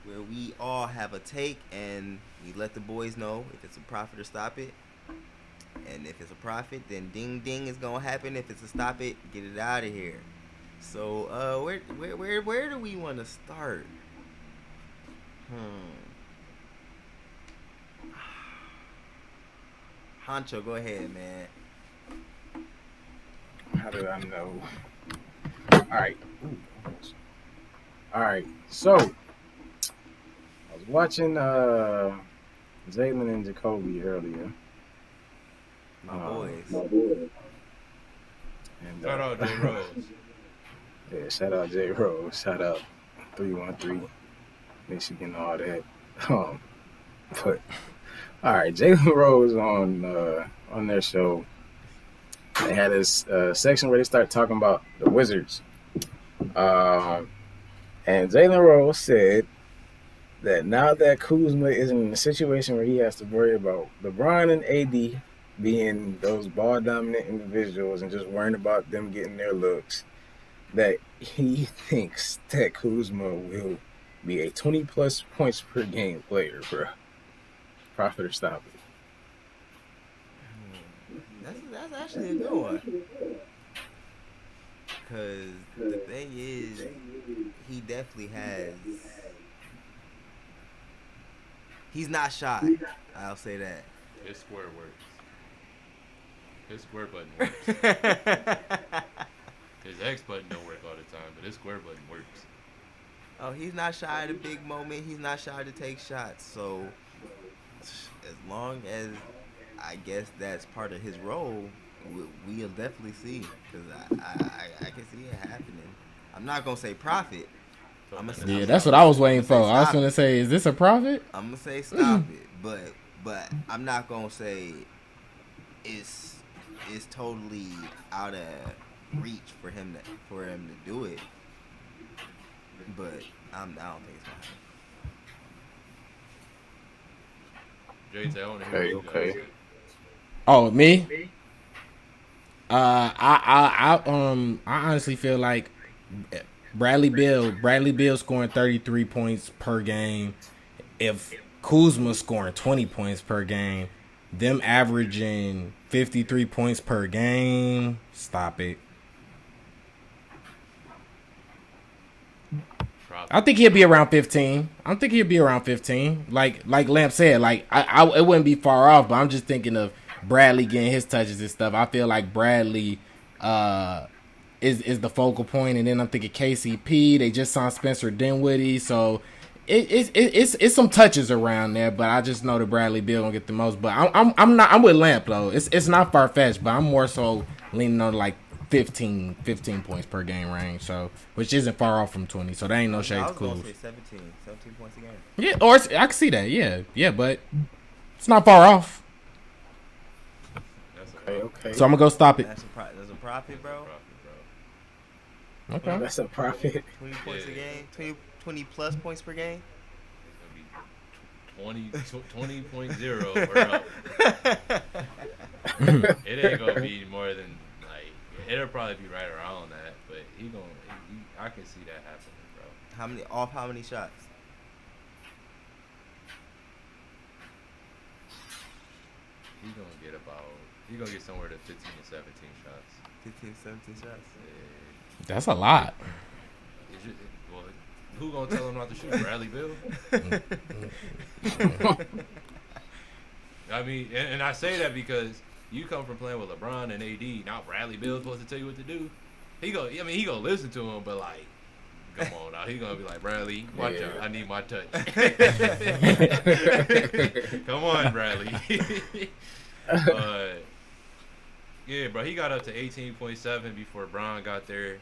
where we all have a take and we let the boys know if it's a profit or stop it. And if it's a profit, then ding ding is gonna happen. If it's a stop it, get it out of here. So where do we want to start? Huncho, go ahead, man. How did I know? All right. So I was watching Jalen and Jacoby earlier. My boys. And, Shout out Jay Rose. Yeah, shout out J Rose. Shout out 313 Michigan, all that. But all right, Jalen Rose on their show. They had this section where they start talking about the Wizards. And Jalen Rose said that now that Kuzma is in a situation where he has to worry about LeBron and AD being those ball-dominant individuals and just worrying about them getting their looks, that he thinks that Kuzma will be a 20-plus points per game player, bro. Profit or stop it. That's actually a good one. Because the thing is, he definitely has. He's not shy. I'll say that. His square works. His square button works. His X button don't work all the time, but his square button works. Oh, he's not shy at a big moment. He's not shy to take shots. So, as long as I guess that's part of his role, we'll definitely see. Because I can see it happening. I'm not going to say profit, Yeah, that's what I was waiting for. I was gonna say, is this a profit? I'm gonna say stop it, but I'm not gonna say it's totally out of reach for him to do it. But I don't think it's gonna happen. Jay-Tay, I want to hear what you guys say. Oh, me? I honestly feel like Bradley Beal scoring 33 points per game. If Kuzma scoring 20 points per game, them averaging 53 points per game, stop it. I think he'll be around 15. Like Lamp said, like I it wouldn't be far off, but I'm just thinking of Bradley getting his touches and stuff. I feel like Bradley is the focal point, and then I'm thinking KCP. They just signed Spencer Dinwiddie, so it's some touches around there. But I just know that Bradley Beal gonna get the most. But I'm with Lamp though. It's not far fetched, but I'm more so leaning on like 15 points per game range, so which isn't far off from 20. So that ain't no shade to Kuz. I was gonna say 17 points a game. Yeah, or I can see that. Yeah, but it's not far off. Okay. So I'm gonna go stop it. That's a profit, bro. Okay. That's a profit. 20 points a game. 20 plus points per game. 20.0 or up. It ain't gonna be more than like. It'll probably be right around that, but I can see that happening, bro. How many shots? He's gonna get somewhere to 15 to 17 shots. 15, 17 shots. That's a lot. Well, who gonna tell him not to shoot? Bradley Beal? I mean, and I say that because you come from playing with LeBron and AD. Now Bradley Beal's supposed to tell you what to do. He gonna listen to him, but like, come on now. He gonna be like, Bradley, watch out. I need my touch. Come on, Bradley. Yeah, bro, he got up to 18.7 before Bron got there.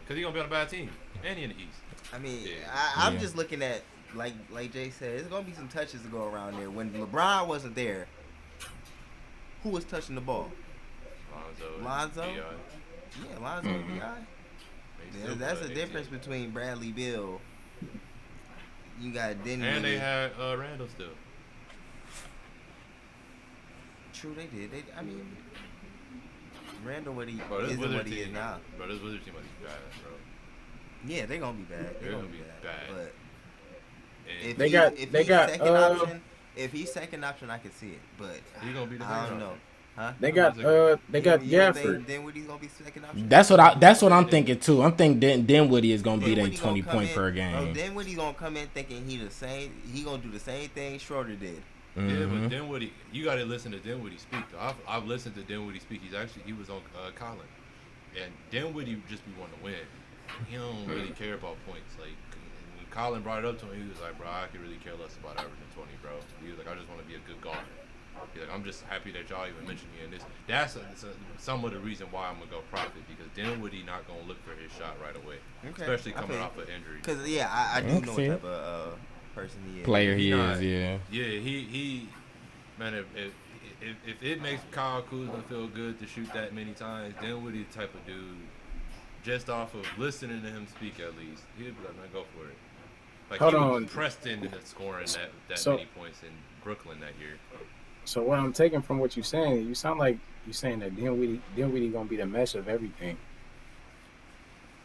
Because he's going to be on a bad team. And he in the East. I mean, I'm just looking at, like Jay said, there's going to be some touches to go around there. When LeBron wasn't there, who was touching the ball? Lonzo? Yeah, Lonzo and B.I. That's the difference between Bradley Beal. You got Dinwiddie. And they had Randall still. True, they did. I mean, Randall isn't what he is now. Bro, this Wizards team might be bad, bro. Yeah, they're gonna be bad. They're gonna be bad. But if he's second option, I can see it. But he's gonna be the I don't know. Huh? They got Gafford. Dinwiddie's gonna be second option. That's what I'm thinking too. I'm thinking Dinwiddie is gonna be that 20 point per game. Bro, Dinwiddie's gonna come in thinking he gonna do the same thing Schroeder did. Yeah, but Dinwiddie, you got to listen to Dinwiddie speak. Though. I've listened to Dinwiddie speak. He was on Colin, and Dinwiddie just be wanting to win. He don't really care about points. Like when Colin brought it up to him, he was like, "Bro, I could really care less about averaging 20, bro." He was like, "I just want to be a good guard." He's like, "I'm just happy that y'all even mentioned me in this." That's some of the reason why I'm gonna go profit because Dinwiddie not gonna look for his shot right away, especially coming off an injury. Because I do know what type of person he is. Player he is, yeah. Yeah, he man, if it makes Kyle Kuzma feel good to shoot that many times, Dinwiddie the type of dude, just off of listening to him speak at least, he'd be like, man, go for it. Like he was pressed into scoring that many points in Brooklyn that year. So what I'm taking from what you're saying, you sound like you're saying that Dinwiddie gonna be the mesh of everything.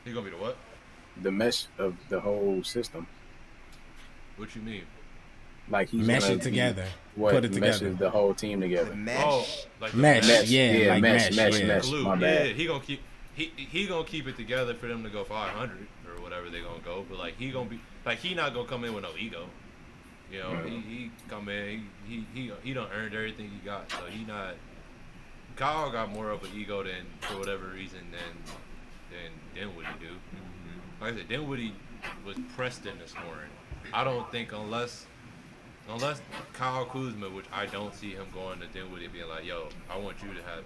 He gonna be the what? The mesh of the whole system. What you mean? Like he's mesh it together. Put it together. The whole team together. The mesh. Oh, like mesh. Mesh. Yeah, like mesh. My bad. Yeah, he gonna keep it together for them to go 500 or whatever they gonna go. But like he gonna be like he not gonna come in with no ego. You know, he come in. He done earned everything he got. So he not. Kyle got more of an ego than for whatever reason than Dinwiddie do. Like I said, Dinwiddie was pressed into scoring. I don't think unless Kyle Kuzma, which I don't see him going to Dinwiddie being like, yo, I want you to have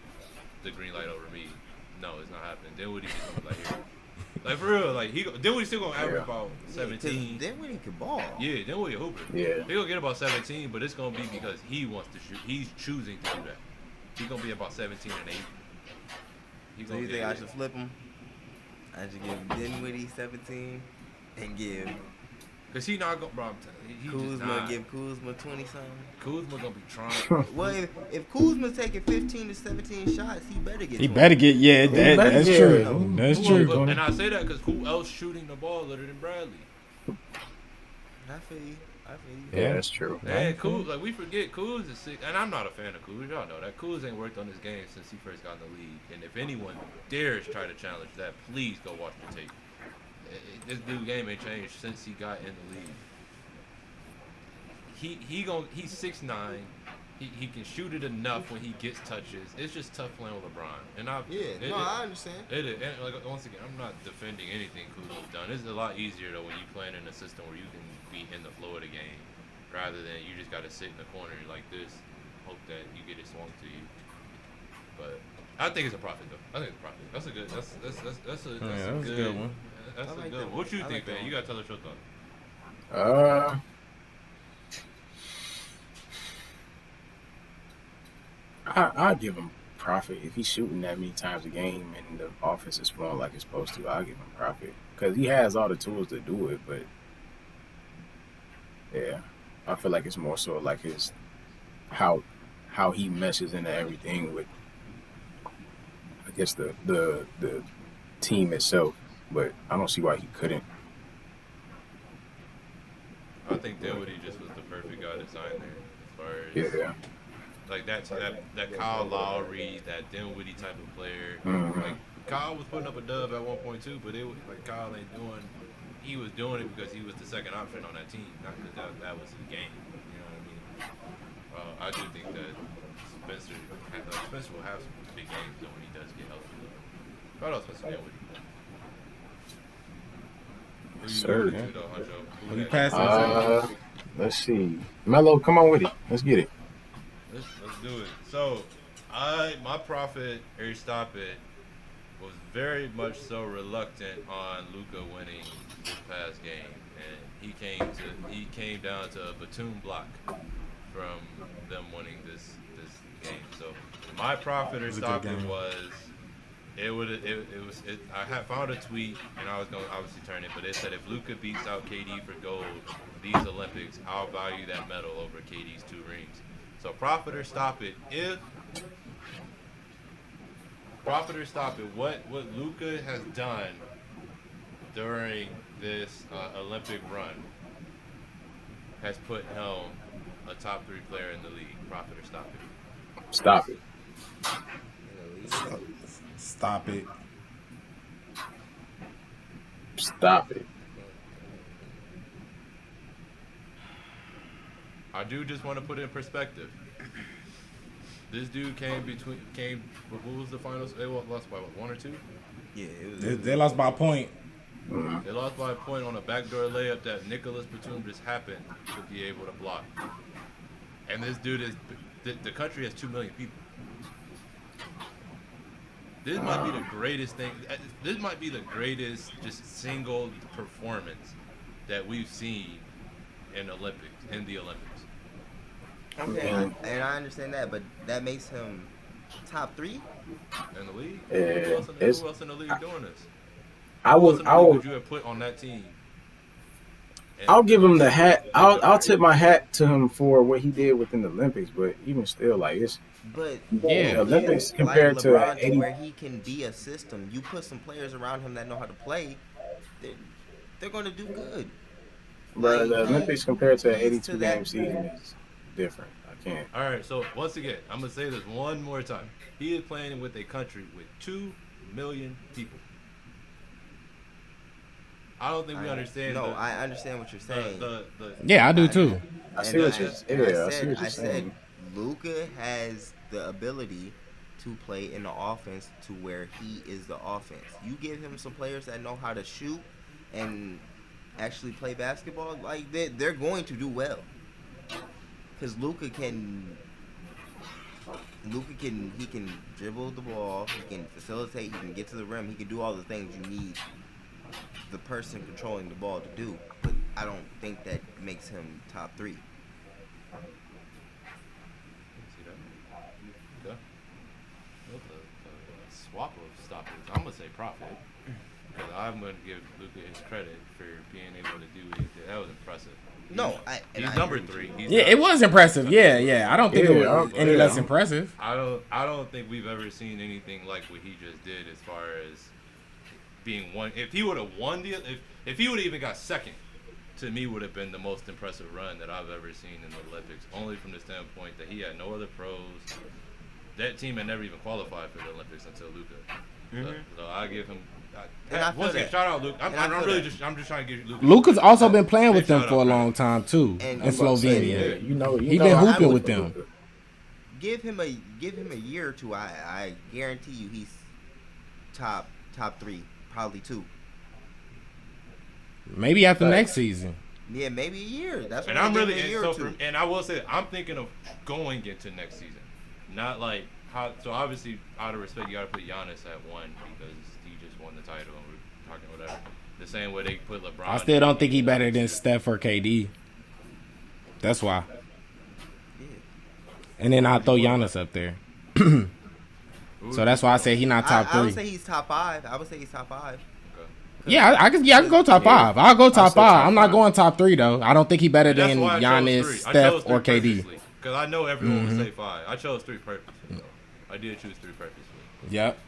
the green light over me. No, it's not happening. Dinwiddie just gonna be like, here, Like for real, like Dinwiddie still gonna average about Yeah, 17. Dinwiddie can ball. Yeah, Dinwiddie a hooper. Yeah. He gonna get about 17, but it's gonna be because he wants to shoot. He's choosing to do that. He's gonna be about 17 and 8. He's So gonna you think get I it. should flip him? I should give Dinwiddie 17 and give Cause he not gonna, bro. I'm telling you, he just Kuzma, not. give Kuzma 20 something. Kuzma gonna be trying. Well, if Kuzma's taking 15 to 17 shots, he better get 20. He better get that's yeah. true. That's Who true. else- and I say that because who else shooting the ball other than Bradley? I feel you. Yeah, that's true. Man, Kuz, like we forget Kuz is sick, and I'm not a fan of Kuz. Y'all know that Kuz ain't worked on his game since he first got in the league. And if anyone dares try to challenge that, please go watch the tape. This dude game ain't changed since he got in the league. He's 6'9". He can shoot it enough when he gets touches. It's just tough playing with LeBron. And I understand. It is. And like once again, I'm not defending anything Kuzma's done. It's a lot easier though when you playing in a system where you can be in the flow of the game, rather than you just gotta sit in the corner like this, hope that you get it swung to you. But I think it's a profit though. I think it's a profit. That's a good. That's a good one. That's I a like good that one. What you one. I think, like that man? You one. gotta tell us your thoughts. I'll give him profit if he's shooting that many times a game and the offense is flowing like it's supposed to. I'll give him profit because he has all the tools to do it. But yeah, I feel like it's more so like his how he meshes into everything with, I guess, the team itself. But I don't see why he couldn't. I think Dinwiddie just was the perfect guy to sign there, as far as Yeah. like that Kyle Lowry, that Dinwiddie type of player. Mhm. Like Kyle was putting up a dub at one point too, but it was like Kyle ain't doing. He was doing it because he was the second option on that team, not because that was his game. You know what I mean? I do think that Spencer will have some big games though when he does get healthy. Shout out Spencer Dinwiddie. Who you Sir. going to though, Huncho? Who you got? passing? Let's see. Melo, come on with it. Let's get it. Let's do it. So, my prophet, or stop it, was very much so reluctant on Luka winning this past game, and he came down to a Batum block from them winning this game. So, my prophet or was a stop good it game. was. I had found a tweet and I was going to obviously turn it, but it said if Luka beats out KD for gold these Olympics, I'll value that medal over KD's 2 rings. So profit or stop it. What Luka has done during this Olympic run has put him a top 3 player in the league. Profit or stop it. Stop it. Stop it. Stop it. I do just want to put it in perspective. This dude what was the finals? They lost by what, 1 or 2? Yeah, it was. They lost by a point. They lost by a point on a backdoor layup that Nicholas Batum just happened to be able to block. And this dude the country has 2 million people. This might be the greatest thing. This might be the greatest just single performance that we've seen in the Olympics. Okay, and I understand that, but that makes him top 3. In the league? Yeah, Who else in the league doing this? Who else in the league would you have put on that team? And I'll give him the hat. I'll tip my hat to him for what he did within the Olympics, but even still, like it's But Yeah, Olympics compared to LeBron, 80 where he can be a system. You put some players around him that know how to play, they're going to do good. But the Olympics compared to an he's 82 to that- game season is different. I can't. All right, so once again, I'm going to say this one more time. He is playing with a country with 2 million people. I don't think we understand. No, I understand what you're saying. Yeah, I do too. I see And what you're. Yeah, I see what I you're said saying. Luka has the ability to play in the offense to where he is the offense. You give him some players that know how to shoot and actually play basketball, like they're going to do well. Because Luka can dribble the ball, he can facilitate, he can get to the rim, he can do all the things you need the person controlling the ball to do. But I don't think that makes him top 3. See that? Okay. Well, the swap of stoppers. I'm gonna say Profit. Because I'm gonna give Luka his credit for being able to do what he did. That was impressive. No, he's number 3. It was impressive. Yeah. I don't think it was any less impressive. I don't think we've ever seen anything like what he just did as far as being one. If he would have won if he would have even got second, to me would have been the most impressive run that I've ever seen in the Olympics. Only from the standpoint that he had no other pros. That team had never even qualified for the Olympics until Luka. So I give him. Once again, shout out Luka. I'm just trying to give Luka. Luka's also been playing with them for a long time too in Slovenia. He been hooping with them. Give him a year or two. I guarantee you he's top 3, probably 2. Maybe after next season. Yeah, maybe a year. That's what I'm really a year or two. and I will say I'm thinking of going into next season, not like how. So obviously, out of respect, you got to put Giannis at 1 because he just won the title and we're talking whatever. The same way they put LeBron. I still don't think he better than Steph or KD. That's why. Yeah. And then I'll throw Giannis up there. So that's why I say he's not top 3. I would say he's top 5. Yeah, I can go top 5. I'll go top 5. I'm not going top 3 though. I don't think he better than Giannis, Steph, or KD. Because I know everyone would say 5. I chose 3 purposely. Though. I did choose 3 purposely. Yep.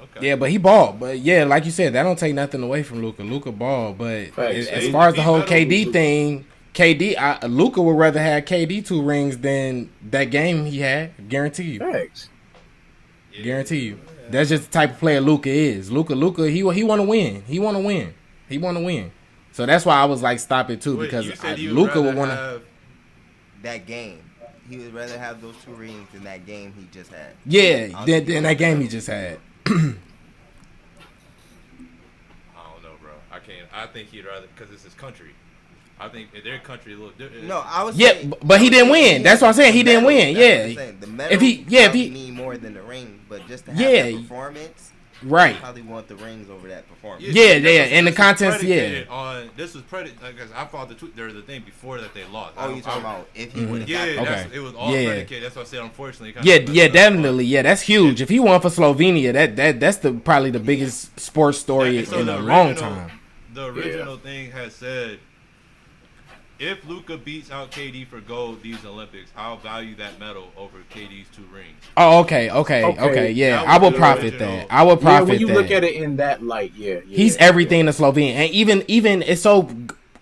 Okay. Yeah, but he balled. But yeah, like you said, that don't take nothing away from Luka. Luka balled. But as far as the whole KD thing, Luka would rather have KD 2 rings than that game he had. Guarantee you. Thanks. Yeah. Guarantee you. That's just the type of player Luka is. Luka, he want to win. He want to win. So that's why I was like, stop it too, because Luka would want to. That game, he would rather have those 2 rings than that game he just had. Yeah, than that game he just had. I don't know, bro. I can't. I think he'd rather, because it's his country. I think their country a little different. No, I was. Yeah, but he didn't win. That's what I'm saying. He didn't win. Yeah. The medal if he need more than the ring, but just to have that performance, right? Probably want the rings over that performance. Yeah. And the contest, yeah. This was because I thought there was a thing before that they lost. Oh, you talking about if he would have? Yeah, it was all predicated. That's what I said. Unfortunately, definitely. Yeah, that's huge. If he won for Slovenia, that's probably the biggest sports story in a long time. The original thing has said, if Luka beats out KD for gold these Olympics, I'll value that medal over KD's 2 rings. Oh, okay. Yeah, I will profit that. When you look at it in that light, he's everything to Slovenia, and even it's so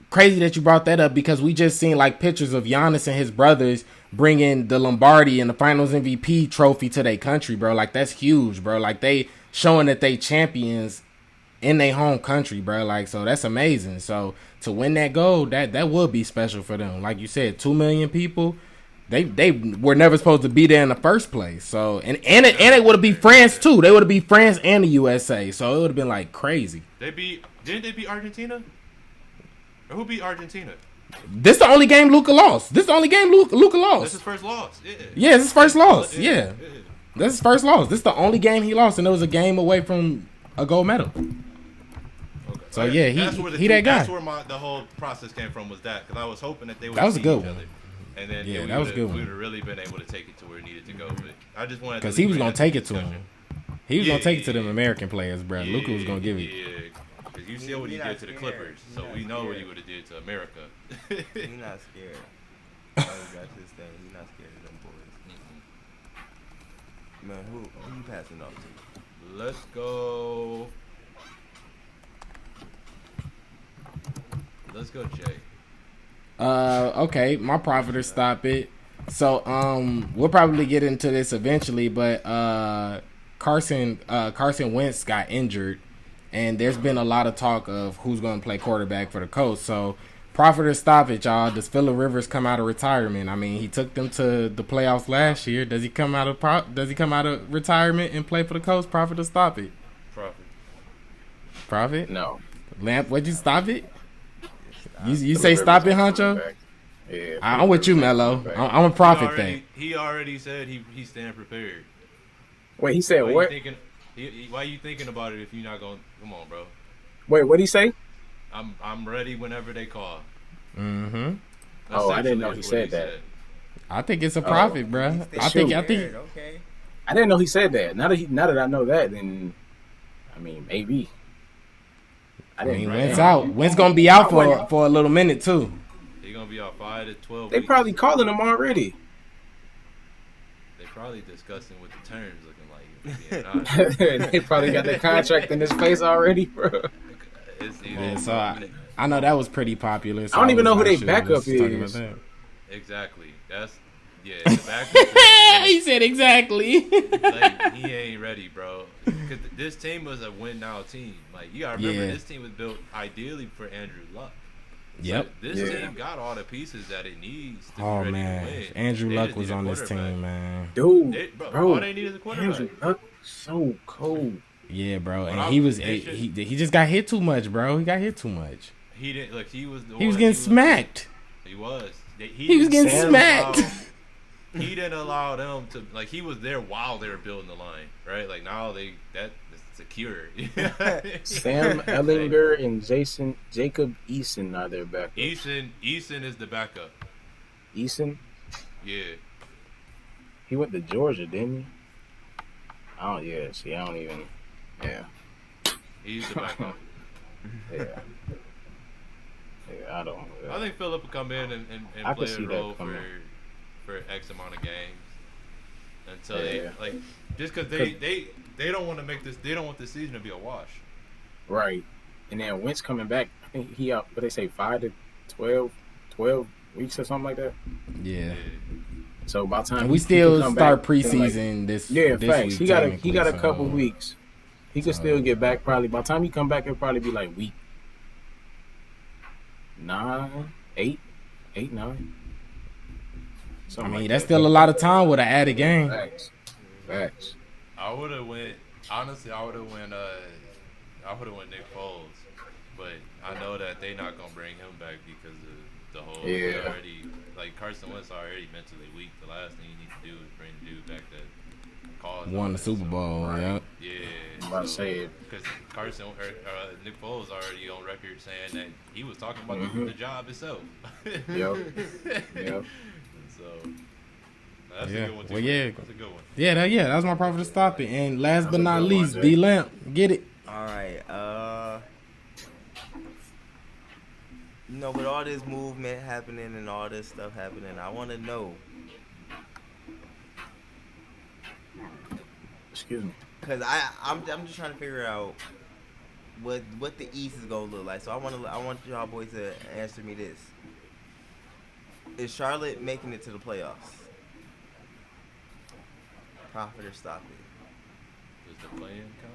crazy that you brought that up because we just seen like pictures of Giannis and his brothers bringing the Lombardi and the Finals MVP trophy to their country, bro. Like that's huge, bro. Like they showing that they champions in their home country, bro. Like so that's amazing. So to win that gold, that would be special for them. Like you said, 2 million people, they were never supposed to be there in the first place. So and it would have been France too. They would have been France and the USA. So it would have been like crazy. Didn't they beat Argentina? Or who beat Argentina? This the only game Luka lost. This is his first loss. Yeah, it's his first loss. Yeah. That's his first loss. This is the only game he lost, and it was a game away from a gold medal. So yeah, he that guy. That's where the whole process came from, was that, because I was hoping that they would. That was see a good each one. other. And then that was a good one. We would have really been able to take it to where it needed to go. But I just wanted because he was gonna take it to him. He was gonna take it to them American players, bro. Yeah, Luka was gonna give it. Yeah, because you see what he did to the Clippers, so we know what he would have did to America. He's not scared. He got his thing. He's not scared of them boys. Man, who you passing off to? Let's go. Let's go, Jay. Okay, my profiter stop it. So we'll probably get into this eventually, but Carson Wentz got injured, and there's been a lot of talk of who's going to play quarterback for the Colts. So profiter stop it, y'all. Does Phillip Rivers come out of retirement? I mean, he took them to the playoffs last year. Does he come out of retirement and play for the Colts? Profiter stop it. Profit? No. Lamp, what'd you stop it? You say stop it, Huncho? Yeah, I'm with you, Melo. I'm a profit thing. He already said he's staying prepared. Wait, he said what? Why are you thinking about it if you're not going? Come on, bro. Wait, what'd he say? I'm ready whenever they call. Mm-hmm. Oh, I didn't know Essentially he is what said that. I think it's a profit, bro. I Shoot. think. Okay. I didn't know he said that. Now that I know that, then I mean maybe. I mean, Right Wentz now. out. Wentz gonna be out for a little minute too. He's gonna be out 5 to 12 They weeks. probably calling him already. They probably discussing what the terms looking like. If being honest. They probably got the contract in his face already, bro. It's either, Yeah, so I know that was pretty popular. So I don't even know who was they shoot, backup let's talk about is. that. exactly. That's the back. He said exactly. Like, he ain't ready, bro. Cause this team was a win now team. Like you gotta remember, Yeah. this team was built ideally for Andrew Luck. Yep. Like, this team got all the pieces that it needs to Oh be ready man, to win. if Andrew They Luck just was need a on this quarterback. team, man. Dude, Bro, bro, all they need is a quarterback. Andrew Luck, so cold. Yeah, bro, But and I'm- he was they should- he just got hit too much, bro. He got hit too much. He didn't look. He was the He was one- getting smacked. He was. He was getting Sam smacked. He didn't allow them to like. He was there while they were building the line, right? Like now that's secure. Sam Ellinger and Jacob Eason are their backup. Eason is the backup. Eason, Yeah. he went to Georgia, didn't he? I don't even. Yeah, He's the backup. yeah. I don't. I think Phillip will come in and I play could a see that role coming. for X amount of games until Yeah. they like just because they don't want to make this. They don't want this season to be a wash. Right. And then Wentz coming back, I think he out, what they say, 5 to 12 weeks or something like that. Yeah, So by the time and we he still can come start back, then, like, preseason this. yeah, this facts. week, He got a technically, couple so- weeks. He could still get back probably. By the time he come back, it'll probably be like week 9, 8, 9. I mean, that's still a lot of time with an added game. Facts. I would have went. Honestly, I would have went. I would have went Nick Foles, but I know that they not gonna bring him back because of the whole. Yeah. Already, like Carson Wentz already mentally weak. The last thing you need to do is bring the dude back that caused. Won the Super Bowl, Right. yeah. Yeah. I'm about to say it. Because Nick Foles already on record saying that he was talking about Mhm. the job itself. Yep. So that's Yeah. a good one too. Well, yeah. That's a good one. Yeah, that was my profit to stop it. And last That's but a not good one, least, Jay. D Lamp, get it. All right. With all this movement happening and all this stuff happening, I want to know, Excuse me. cause I'm just trying to figure out what the East is gonna look like. So I want y'all boys to answer me this: is Charlotte making it to the playoffs? Profit or stop it? Does the play-in count?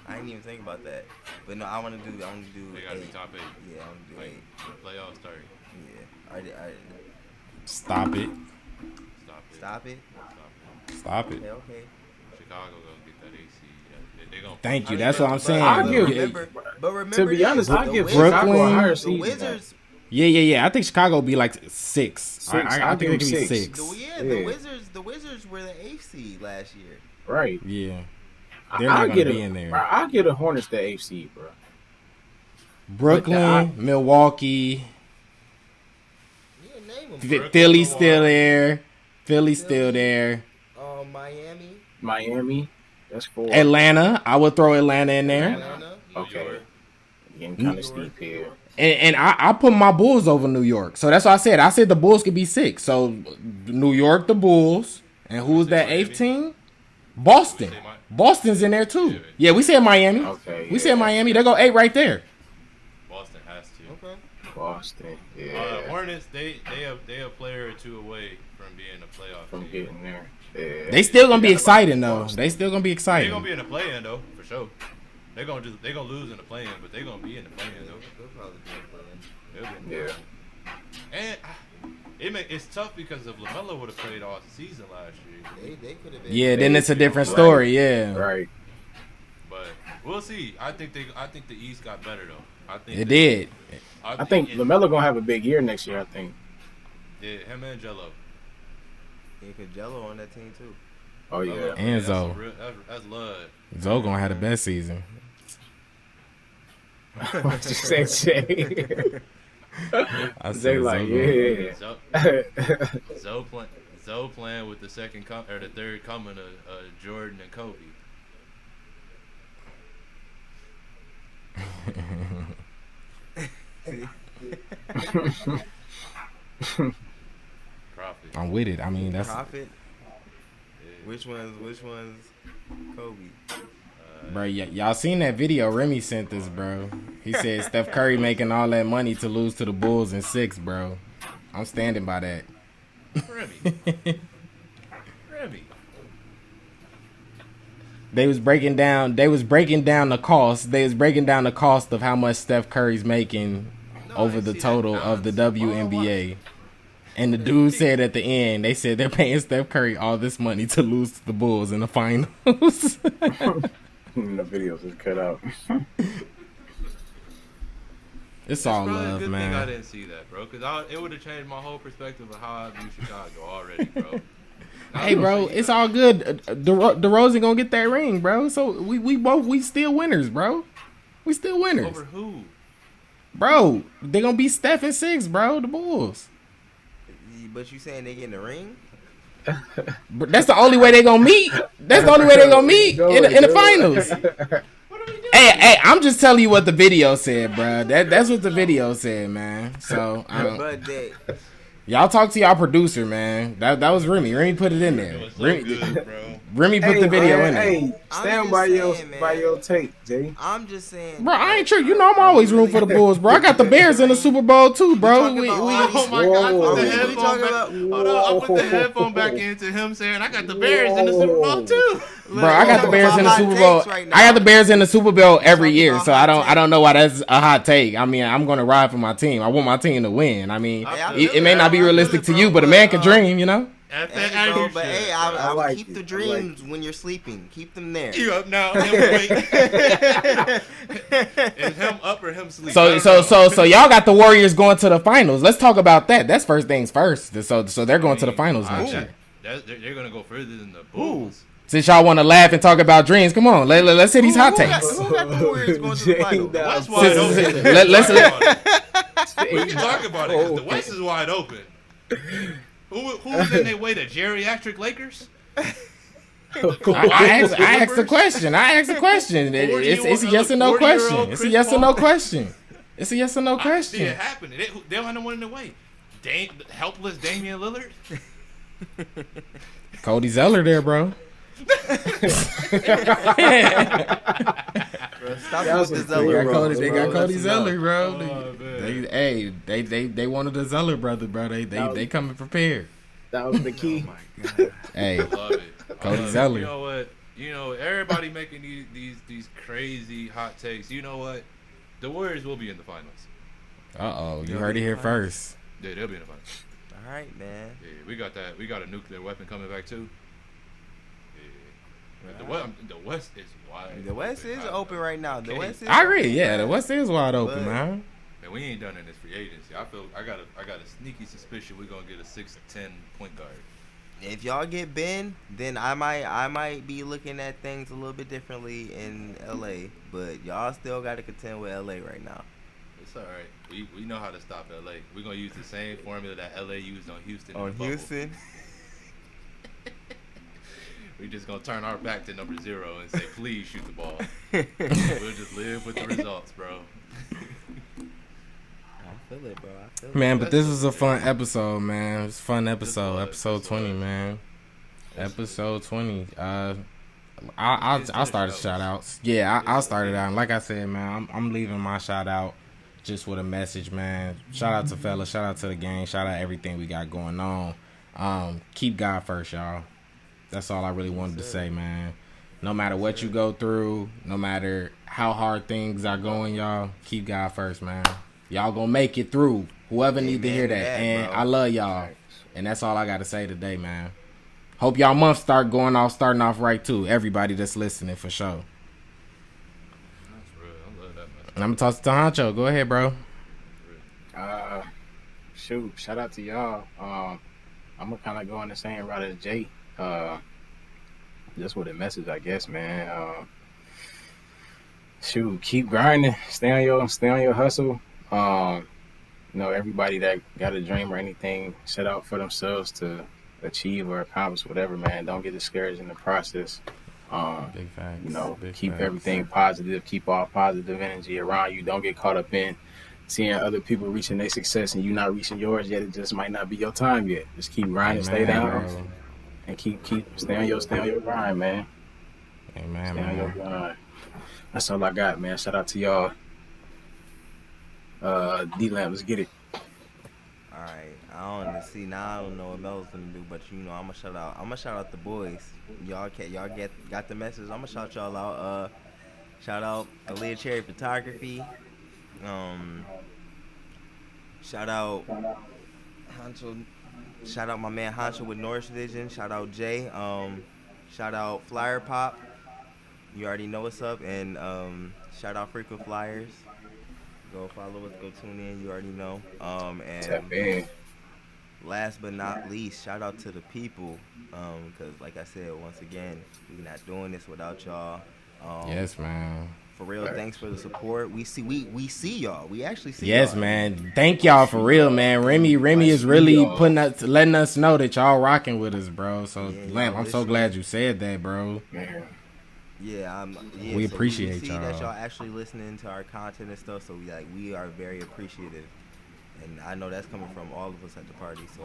I didn't even think about that, but no, I want to do. They gotta be 8. top 8. Yeah, I want to do Like 8. the playoffs start. Yeah, I Stop it. Stop it. stop it. Stop it. Okay. Chicago gonna get that AC. They gonna. Thank you. That's what I'm saying. I'll give- Remember, To be honest, I'll the give Wizards- Chicago a higher The seed. Wizards, Yeah. I think Chicago will be like 6. I I'll think give it could be them 6. the Yeah. Wizards were the 8th seed last year. Right. Yeah. They're not going to be in there. I'll get the Hornets the AFC, bro. Brooklyn, Milwaukee, Yeah, name them. Philly's still there. Philly's still there. Miami, Miami, that's 4. Atlanta, I would throw Atlanta in there. Atlanta. Okay. Getting kind of steep here. And I put my Bulls over New York. So that's what I said. I said the Bulls could be 6. So New York, the Bulls. And who was that 8th team? Boston. Boston's in there too. Yeah, we said Miami. Okay. We said Miami. They go 8 right there. Boston has to. Okay. Boston. Yeah. Hornets, they a player or two away from being a playoff From team. getting there. Yeah. They still gonna be exciting though. They still gonna be They're exciting. gonna be in the play-in though, for sure. They're gonna lose in the play-in, but they're gonna be in the play-in though. They'll probably be playing. They'll be in the Yeah. And it's tough because if LaMelo would have played all season last year, They could have been. Yeah, then it's a different story. Yeah, Right. but we'll see. I think the East got better though. I think it did. I think LaMelo gonna have a big year next year. I think. Yeah, him and Jello. Yeah, cause Jello on that team too. Oh yeah. And Zoe. That's love. Zoe gonna have the best season. What you say, Jay? I Jay said like, Zoe yeah. Zoe playing with the the third coming of Jordan and Kobe. Profit. I'm with it. I mean, that's Profit. Yeah. Which one's Kobe? bro. Y'all seen that video Remy sent us, bro? He said Steph Curry making all that money to lose to the Bulls in 6, bro. I'm standing by that. Remy. They was breaking down the cost. They was breaking down the cost of how much Steph Curry's making over the total of the WNBA. And the dude said at the end, they said they're paying Steph Curry all this money to lose to the Bulls in the finals. The videos is cut out. It's all probably a love, good man. thing I didn't see that, bro, because it would have changed my whole perspective of how I view Chicago already, bro. Hey, bro, it's all good. DeRozan gonna get that ring, bro. So we still winners, bro. We still winners. Over who? Bro, they gonna beat Steph in 6, bro. The Bulls. But you saying they getting the ring? But that's the only way they gonna meet. That's the only way they gonna meet in the finals. Hey, I'm just telling you what the video said, bro. That's what the video said, man. So But y'all talk to y'all producer, man. That was Remy. Remy put it in there. It was so Remy, good, bro. Remy put the video in there. Hey, stand by your tape, Jay. I'm just saying, Bro, I ain't sure. You know I'm always rooting for the Bulls, bro. I got the Bears in the Super Bowl too, bro. Oh my God! Whoa. I put the headphone back into him saying I got the Bears in the Super Bowl too. Bro, I got the Bears in the Super Bowl. I got the Bears in the Super Bowl every year, so I don't know why that's a hot take. I mean, I'm gonna ride for my team. I want my team to win. I mean, it may not be realistic to you, but a man can dream, you know. Hey, bro, but hey, I like keep it. the dreams when you're sleeping. Keep them there. You up now? Him awake. Is him up or him sleep? So y'all got the Warriors going to the finals. Let's talk about that. That's first things first. So they're going to the finals next year. They're gonna go further than the Bulls. Since y'all want to laugh and talk about dreams, come on, let's hit these hot takes. Who got the Warriors going to the finals? The West wide open. We can talk about it because the West is wide open. Who's in their way to geriatric Lakers? I asked the question. It's a yes or no question. It's a yes or no question. It's a yes or no I question. see it happening. They don't have no one in their way. Helpless Damian Lillard. Cody Zeller there, bro. Stop with the Zeller, bro. They got Cody Zeller, bro. Oh, They wanted the Zeller brother, bro. They coming prepared. That was the key. Hey, I love it. Cody Zeller. You know what? Everybody making these crazy hot takes. You know what? The Warriors will be in the finals. You heard it here first. Yeah, they'll be in the finals. All right, man. Yeah, we got that. We got a nuclear weapon coming back too. Yeah. The West is wide. The West is open right now. The West is. I agree. Yeah, the West is wide open, man. Man, we ain't done in this free agency. I got a sneaky suspicion we're gonna get a 6'10" point guard. If y'all get Ben, then I might be looking at things a little bit differently in LA. But y'all still got to contend with LA right now. It's all right. We know how to stop LA. We're gonna use the same formula that LA used on Houston. On Houston. We just gonna turn our back to number 0 and say, please shoot the ball. We'll just live with the results, bro. I feel it, bro. Man, but this was a fun episode, man. It's a fun episode. Episode 20, man. Episode 20. I'll start the shout outs. Yeah, I'll start it out. And like I said, man, I'm leaving my shout out just with a message, man. Shout out to fellas, shout out to the gang, shout out everything we got going on. Keep God first, y'all. That's all I really wanted to say, man. No matter what you go through, no matter how hard things are going, y'all, keep God first, man. Y'all gonna make it through. Whoever need to hear that. And bro. I love y'all. And that's all I got to say today, man. Hope y'all month starting off right, too. Everybody that's listening, for sure. That's real. I love that, man. And I'm going to toss it to Huncho. Go ahead, bro. Shout out to y'all. I'm going to kind of go on the same route as Jay. just with a message, I guess, man. Shoot, keep grinding. Stay on your hustle. Everybody that got a dream or anything set out for themselves to achieve or accomplish whatever, man. Don't get discouraged in the process. Big facts. Keep everything positive. Keep all positive energy around you. Don't get caught up in seeing other people reaching their success and you not reaching yours yet. It just might not be your time yet. Just keep grinding, stay down, and keep stay on your grind, man. Amen, stay on your grind. That's all I got, man. Shout out to y'all. D-Lamp, let's get it. All right, I don't know what Melo's gonna do, but I'm gonna shout out the boys. Y'all got the message. I'm gonna shout y'all out. Shout out Flyyr Cherry Photography. Shout out Huncho. Shout out my man Huncho with Norris Vision. Shout out Jay. Shout out Flyyr Pop. You already know what's up. And shout out Frequent Flyers. Go follow us. Go tune in. You already know. And last but not least, shout out to the people. Because like I said, once again, we're not doing this without y'all. Yes, man. For real, thanks for the support. We see y'all. We actually see yes, y'all. Man. Thank y'all for real, man. Remy is really letting us know that y'all rocking with us, bro. So, Lamp, I'm so glad you said that, bro. Yeah, we appreciate we see y'all. that y'all actually listening to our content and stuff. So we are very appreciative, and I know that's coming from all of us at the party. So,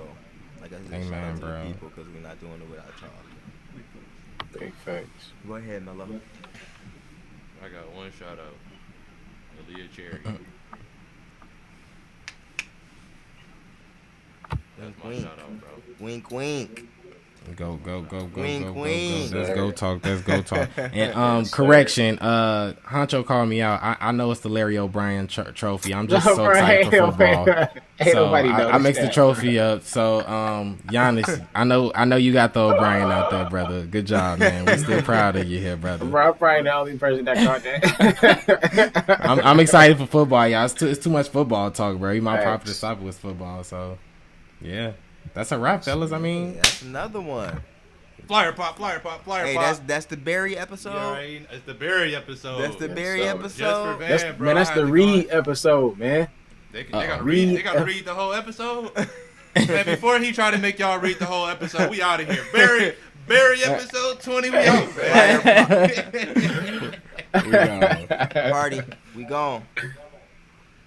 like I said, shout out to the people because we're not doing it without y'all. Big facts. Go ahead, Melo. I got one shout out. Flyyr Cherry. That's my shout out, bro. Wink, wink. Go. Wink, wink. Let's go talk. And correction, Huncho called me out. I know it's the Larry O'Brien trophy. I'm just so excited for football. So I mixed the trophy up. So Giannis, I know you got the O'Brien out there, brother. Good job, man. We're still proud of you here, brother. Bro, I'm probably the only person that caught that. I'm excited for football, y'all. It's too much football talk, bro. My popular topic was football, so yeah. That's a wrap, fellas. I mean, that's another one. Flyyr pop. Hey, that's the Barry episode. Yeah, it's the Barry episode. That's the Barry episode. Just for bro. That's the Reed episode, man. They gotta read the whole episode. Man, before he tried to make y'all read the whole episode, we out of here. Barry episode 20. We out. Party. We gone.